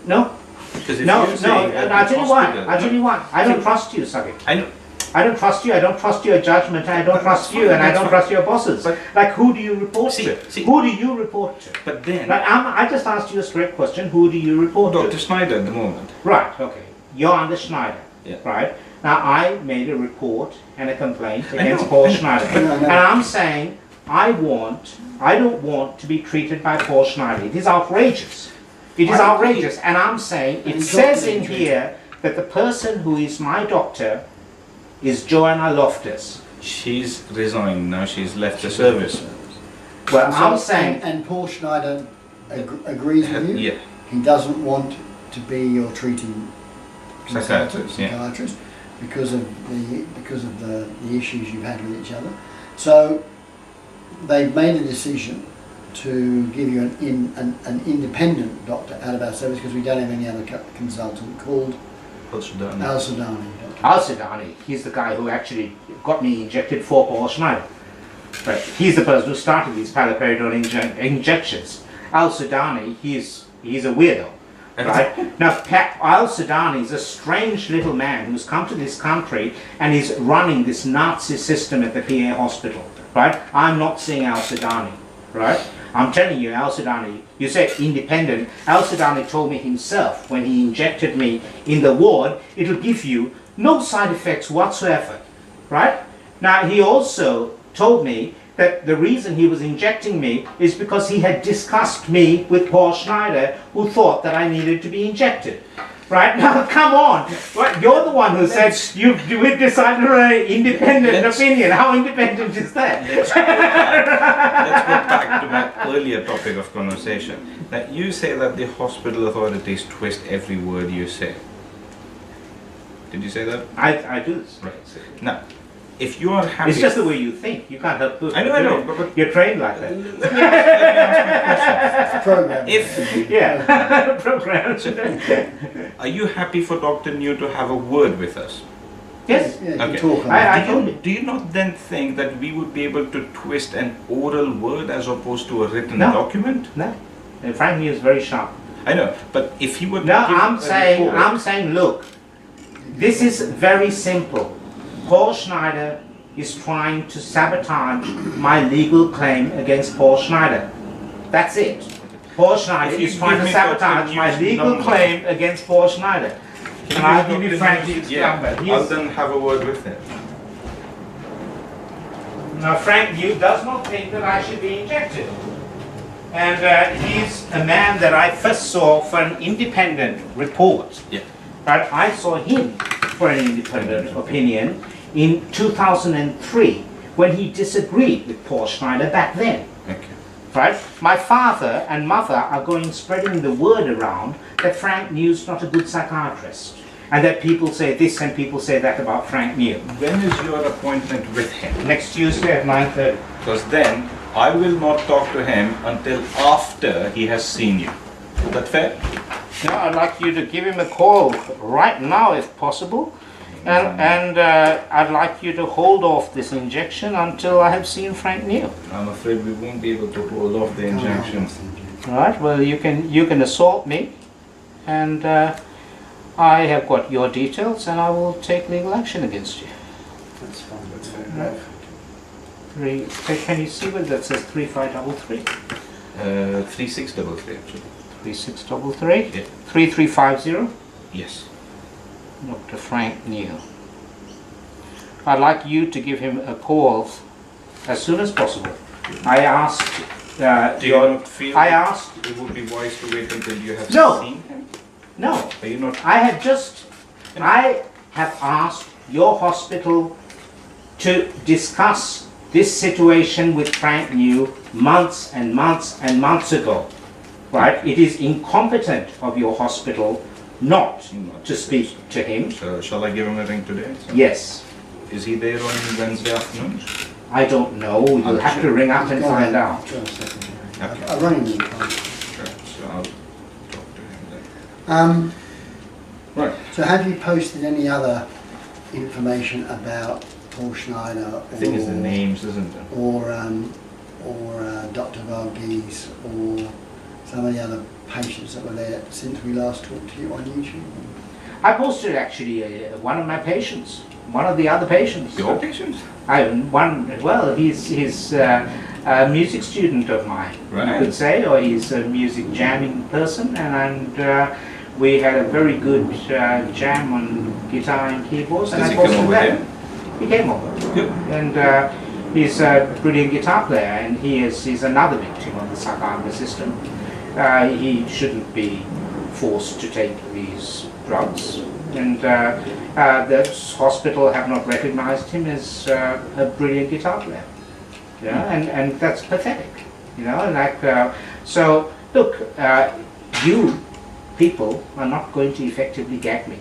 No.
Because if
No,
you're saying
no,
that
I'll
the
tell you why.
hospital-
I'll tell you why. I don't trust you, Sagic.
I know.
I don't trust you. I don't trust your judgment. I don't trust you, and I don't trust your bosses.
But-
Like, who do you report to? Who do you report to?
But then,
Like, I just asked you a straight question. Who do you report
Dr.
to?
Schneider at the moment.
Right. Okay. You're under Schneider.
Yeah.
Right. Now, I made a report and a complaint
I
against
know,
Paul
I know.
Schneider,
I know.
and I'm saying I don't want to be treated by Paul Schneider. It is outrageous. It is outrageous, and I'm saying it says in here that the person who is my doctor is Joanna Loftus.
She's resigned now, she's left the service.
Well, I'm saying,
and Paul Schneider agrees with you.
Yeah.
He doesn't want to be your treating
Psychiatrist, yeah.
psychiatrist because of the issues you've had with each other. So they've made a decision to give you an independent doctor out of our service because we don't have any other consultant called
Al-Sudani.
Al-Sudani.
Al-Sudani, he's the guy who actually got me injected for Paul Schneider. Right. He's the person who started these paliperidone injections. Al-Sudani, he's a weirdo. Right? Now, Al-Sudani is a strange little man who's come to this country and is running this Nazi system at the PA hospital. Right? I'm not seeing Al-Sudani. Right? I'm telling you, Al-Sudani, you say independent. Al-Sudani told me himself when he injected me in the ward, it'll give you no side effects whatsoever. Right? Now, he also told me that the reason he was injecting me is because he had discussed me with Paul Schneider, who thought that I needed to be injected. Right? Now, come on. Right? You're the one who said we've decided on an independent opinion. How independent is that?
Let's go back to my earlier topic of conversation. Now, you say that the hospital authorities twist every word you say. Did you say that?
I do this.
Right. Now, if you are happy...
It's just the way you think. You can't help it.
I know, but
you're trained like that.
let me ask my question.
Program.
If,
Yeah, programmed.
are you happy for Dr. New to have a word with us?
Yes.
Yeah, you
Okay.
can talk on
I
it.
told you.
Do you not then think that we would be able to twist an oral word as opposed to a written
No.
document?
No. And Frank New is very sharp.
I know, but if you would
No,
give
I'm
a report-
saying, look, this is very simple. Paul Schneider is trying to sabotage my legal claim against Paul Schneider. That's it. Paul Schneider
If you
is trying
give
to
me
sabotage
Dr.
my
New's
legal
number.
claim against Paul Schneider. And I'll give you Frank New's
Yeah,
number.
I'll then have a word with him.
Now Frank New does not think that I should be injected. And he's a man that I first saw for an independent report.
Yeah.
Right? I saw him for an independent opinion in 2003 when he disagreed with Paul Schneider back then.
Okay.
Right? My father and mother are going spreading the word around that Frank New's not a good psychiatrist. And that people say this and people say that about Frank New.
When is your appointment with him?
Next Tuesday at 9:30.
Because then I will not talk to him until after he has seen you. Is that fair?
Yeah, I'd like you to give him a call right now if possible. And I'd like you to hold off this injection until I have seen Frank New.
I'm afraid we won't be able to hold off the injection.
Right, well you can assault me, and I have got your details and I will take legal action against you.
That's fine.
That's fair enough.
Can you see what that says 3533?
3633 actually.
3633?
Yeah.
3350?
Yes.
Dr. Frank New. I'd like you to give him a call as soon as possible. I asked
Do you not feel
I asked
it would be wise to wait until you have
No.
seen him?
no.
Are you not?
I have asked your hospital to discuss this situation with Frank New months and months and months ago. Right? It is incompetent of your hospital not to speak to him.
So shall I give him a ring today?
Yes.
Is he there on Wednesday afternoon?
I don't know. You'll have to ring up and find out.
Just a second.
Okay.
I'm running the account.
Sure. So I'll talk to him then. Right.
So have you posted any other information about Paul Schneider
I think it's the names, isn't it?
or Dr Varghese or some of the other patients that were there since we last talked to you on YouTube?
I posted actually one of my patients, one of the other patients.
Your patient?
He's a music student of mine,
Right.
you could say, or he's a music jamming person, and we had a very good jam on guitar and keyboards, and
Does
I
he come
posted
over
that.
here?
He came over,
Yep.
and he's a brilliant guitar player, and he's another victim of the psychiatry system. He shouldn't be forced to take these drugs, and the hospital have not recognized him as a brilliant guitar player. Yeah, and that's pathetic. You know, like so. Look, you people are not going to effectively gag me,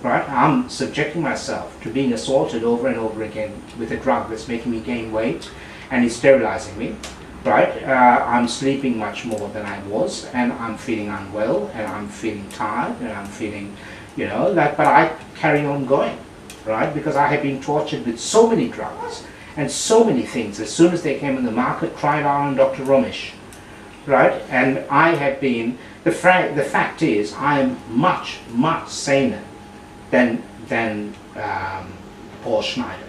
right? I'm subjecting myself to being assaulted over and over again with a drug that's making me gain weight and is sterilizing me. Right, I'm sleeping much more than I was, and I'm feeling unwell, and I'm feeling tired, and I'm feeling, you know, like, but I carry on going, right, because I have been tortured with so many drugs and so many things. As soon as they came in the market, tried out on Dr. Romesh, right, and I have been, the fact is, I am much saner than Paul Schneider,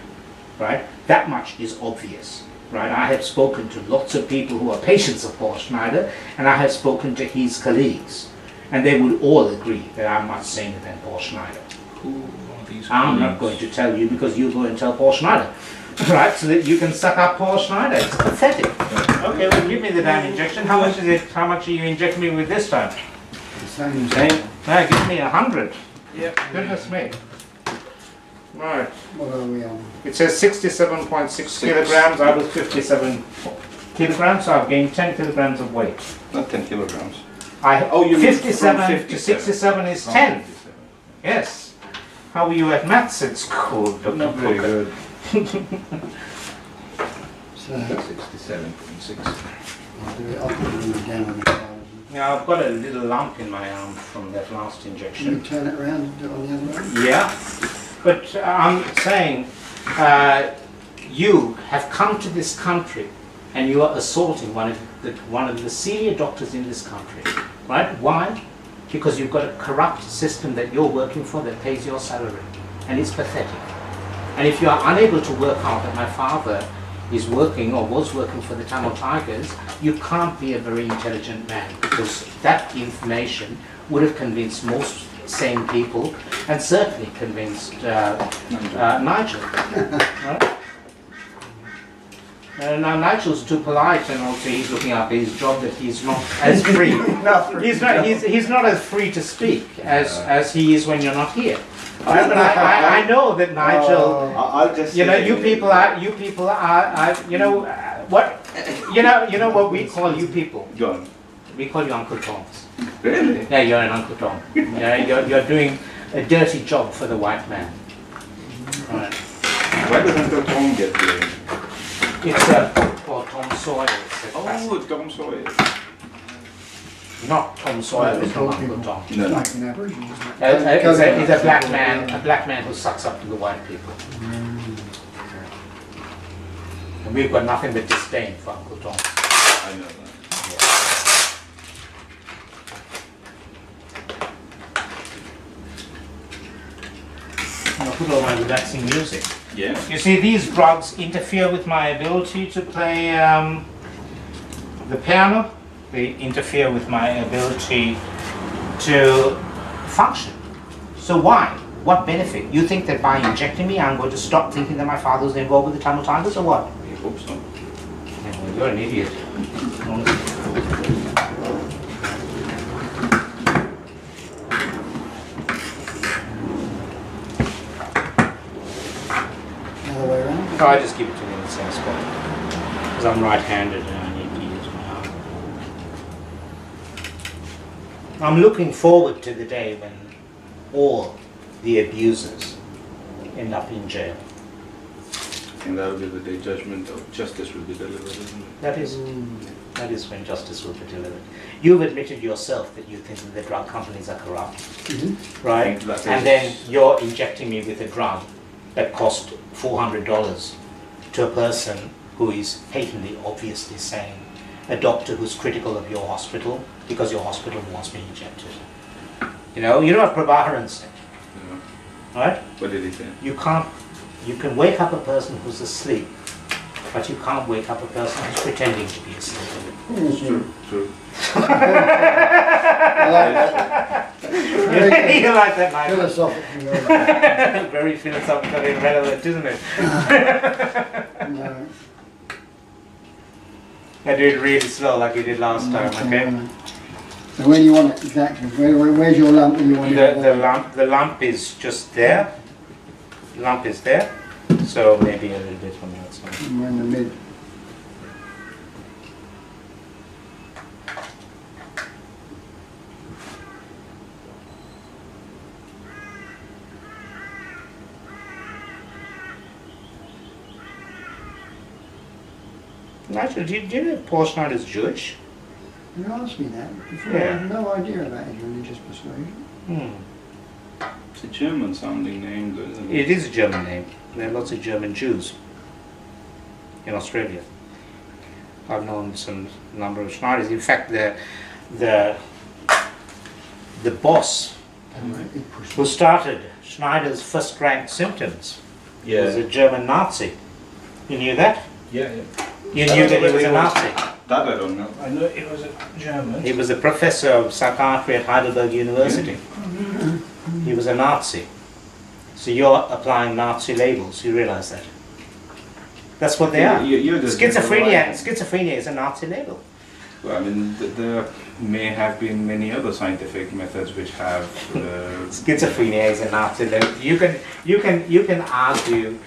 right, that much is obvious. Right, I have spoken to lots of people who are patients of Paul Schneider, and I have spoken to his colleagues, and they would all agree that I'm much saner than Paul Schneider.
Who are these
I'm not going to tell you because you go and tell Paul Schneider, right, so that you can suck up Paul Schneider. It's pathetic. Okay, well, give me the damn injection. How much is it? How much are you injecting me with this time?
The same.
No, give me 100.
Yeah.
Goodness me. Right.
What are we on?
It says 67.6 kilograms out of 57 kilograms, so I've gained 10 kilograms of weight.
Not 10 kilograms.
Oh,
you mean
57
from
to
57.
67 is 10. Yes. How were you at maths at school, Dr.
Not very
Parkar?
good.
So
67.6.
I'll put it down on the side.
Yeah, I've got a little lump in my arm from that last
Can you
injection.
turn it around and do it on the other one?
Yeah, but I'm saying you have come to this country and you are assaulting one of the senior doctors in this country, right? Why? Because you've got a corrupt system that you're working for that pays your salary, and it's pathetic. And if you are unable to work out that my father is working or was working for the Tamil Tigers, you can't be a very intelligent man, because that information would have convinced most sane people, and certainly convinced Nigel. Right? Now Nigel's too polite, and also he's looking after his job that he's not as free. He's not as free to speak as he is when you're not here. But I know that Nigel.
I'll just
You know, you people are you know what you know what we call you people.
Go on.
We call you Uncle Toms.
Really?
Yeah, you're an Uncle Tom. Yeah, you're doing a dirty job for the white man. Right.
Why does Uncle Tom get blamed?
It's Tom Sawyer.
Oh, Tom Sawyer.
Not Tom Sawyer, it's not Uncle Tom.
No.
Like an Aboriginal, isn't it?
He's a black man who sucks up to the white people. And we've got nothing but disdain for Uncle Tom.
I know that.
I'll put on my relaxing music.
Yeah.
You see, these drugs interfere with my ability to play the piano. They interfere with my ability to function. So why? What benefit? You think that by injecting me, I'm going to stop thinking that my father was involved with the Tamil Tigers, or what?
I hope so.
Yeah, well, you're an idiot.
Other way around.
No, I just give it to me in the same spot. Because I'm right-handed and I need to use my arm. I'm looking forward to the day when all the abusers end up in jail.
And that will be the day judgment of justice will be delivered, isn't it?
That is when justice will be delivered. You've admitted yourself that you think that the drug companies are corrupt, right?
That is-
And then you're injecting me with a drug that cost $400 to a person who is patently, obviously saying, a doctor who's critical of your hospital because your hospital wants me injected. You know what Prabharan said,
Yeah.
right?
What did he say?
You can wake up a person who's asleep, but you can't wake up a person who's pretending to be asleep.
True. True.
I like that.
You like that, Michael?
Philosophical. No.
Very philosophically relevant, isn't it? I do it really slow like you did last time, okay?
So where do you want it exactly? Where's your lump? You want
The lump is just there. The lump is there. So maybe a little bit on the outside.
We're in the mid.
Nigel, do you know Paul Schneider is Jewish?
You asked me that before.
Yeah.
I have no idea about his religious persuasion.
It's a German sounding name, though, isn't it?
It is a German name. There are lots of German Jews in Australia. I've known some number of Schneiders. In fact, the boss who started Schneider's first-rank symptoms was a German Nazi. You knew that?
Yeah, yeah.
You knew that he was a Nazi.
That I don't know.
I know it was a German.
He was a professor of psychiatry at Heidelberg University. He was a Nazi. So you're applying Nazi labels, you realize that? That's what they are.
You're just
Schizophrenia is a Nazi label.
Well, I mean, there may have been many other scientific methods which have.
Schizophrenia is a Nazi label. You can argue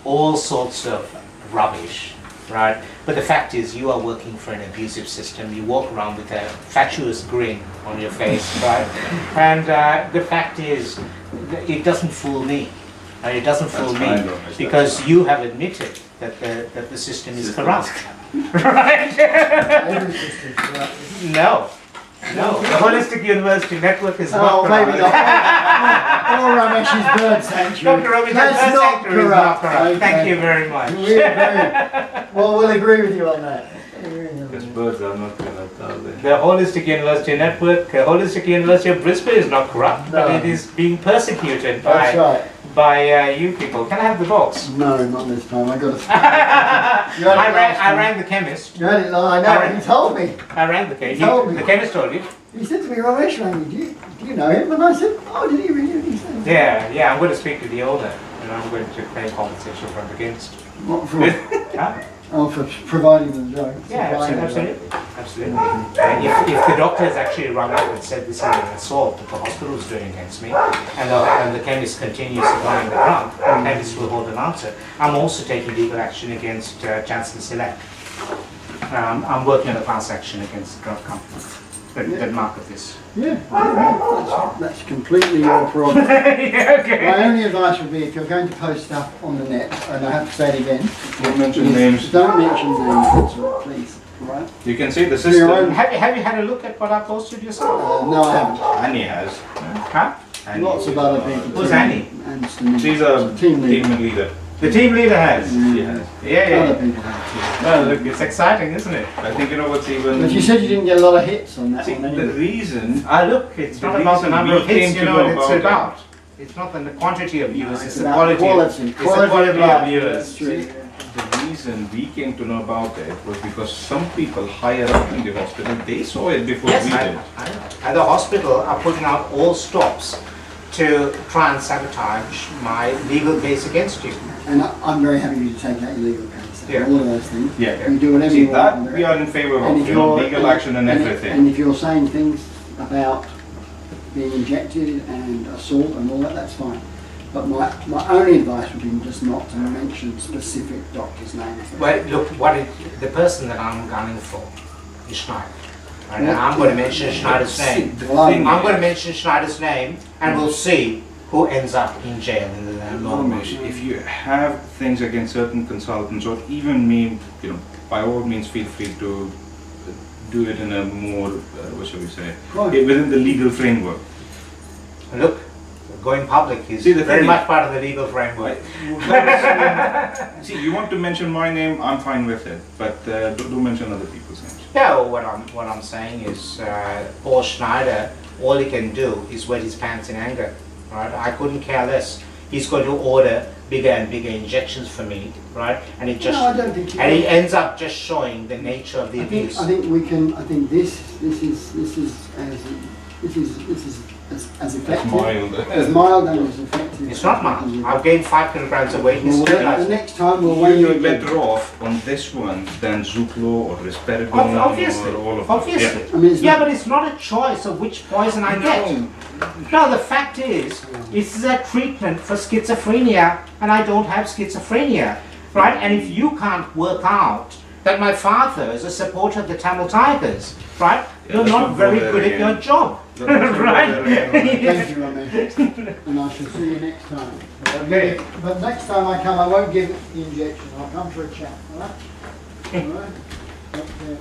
all sorts of rubbish, right? But the fact is, you are working for an abusive system. You walk around with a fatuous grin on your face, right? And the fact is, it doesn't fool me. It doesn't fool me
fine, Romesh,
because you have admitted that the system is corrupt, right?
Every system's corrupt.
No. The Holistic University Network is not
Oh,
corrupt.
maybe not. Or Ramesh's bird sanctuary.
Dr. Romesh's
That's
bird
not
sanctuary is not corrupt.
Okay.
Thank you very much.
We'll agree with you on that.
Because birds are not corrupt, are they?
The Holistic University Network, Holistic University of Brisbane is not corrupt, but
No.
it is being persecuted
That's right.
by you people. Can I have the box?
No, not this time. I got to.
I rang the chemist.
You had it. I know. He told me.
I rang the chemist.
He told me.
The chemist told you.
He said to me, Romesh rang me. Do you know him? And I said, oh, did he really? He said,
Yeah. I'm going to speak to the owner, and I'm going to claim compensation from the chemist.
What for?
Huh?
Oh, for providing the drug.
Yeah,
supplying the
absolutely.
drug.
Absolutely. If the doctor has actually rung up and said this is an assault that the hospital is doing against me, and the chemist continues supplying the drug, the chemist will hold an answer. I'm also taking legal action against Chancellor Select. I'm working on a class action against the drug company that market this.
Yeah, that's completely your problem.
Yeah, okay.
My only advice would be if you're going to post stuff on the net, and I have to say it again,
Don't mention
is
names.
don't mention names, that's all, please. All right?
You can see the
For your own-
system.
Have you had a look at what I posted yourself?
No, I haven't.
Annie has.
Huh?
Annie
Lots of
is,
other people.
Who's Annie?
And Steve.
She's a
team leader.
team leader.
The team leader has.
She has.
Yeah,
Other
yeah.
people have
Well, look, it's exciting, isn't it?
I think you know what's
too.
even.
But you said you didn't get a lot of hits on that
See,
one
the
anyway.
reason.
Look, it's
The
not about the
reason
number
we
of hits,
came
you
to
know
know
what it's
about it.
about. It's not the quantity of viewers, it's
It's
the
about
quality.
quality.
It's the quality of
life.
viewers.
That's true.
See, the reason we came to know about it was because some people higher up in the hospital, they saw it before
Yes,
we
I
did.
know. And the hospital are putting out all stops to try and sabotage my legal case against you.
And I'm very happy for you to take out your legal case.
Yeah.
All of those things.
Yeah.
You do whatever
See,
you want.
that we are in favor
And
of,
if
you know,
you're-
legal action and
And
everything.
if you're saying things about being injected and assault and all that, that's fine. But my only advice would be just not to mention specific doctors' names.
Well, look, the person that I'm gunning for is Schneider. And
Yeah.
I'm going to mention Schneider's
See,
name.
the
Well,
thing
I'm going to
is,
mention Schneider's name, and we'll see who ends up in jail in the long run.
Romesh, if you have things against certain consultants or even me, you know, by all means feel free to do it in a more, what shall we say,
Right.
within the legal framework.
Look, going public is
See, the
very
thing
much
is-
part of the legal framework.
See, you want to mention my name, I'm fine with it, but don't mention other people's names.
Yeah, well, what I'm saying is Paul Schneider, all he can do is wet his pants in anger. Right? I couldn't care less. He's going to order bigger and bigger injections for me, right? And it just
No, I don't think you
and he
will.
ends up just showing the nature of the abuse.
I think we can. I think this is as effective.
mild.
As mild and as effective.
It's not mild. I've gained 5 kilograms of weight. It's
Well,
still
the
not.
next time we'll weigh you
You'll be
again.
better off on this one than Zuplo or Risperidone
Obviously,
or all of them.
obviously.
I mean, it's
Yeah,
not-
but it's not a choice of which poison I get.
No.
No, the fact is, this is a treatment for schizophrenia, and I don't have schizophrenia, right? And if you can't work out that my father is a supporter of the Tamil Tigers, right?
Yeah,
You're
let's
not
not go
very
there
good at
again.
your job,
Let's not go
right?
there again.
Thank you, Romesh. And I shall see you next time.
Okay.
But next time I come, I won't give the injection. I'll come for a chat. All right? All right? Okay.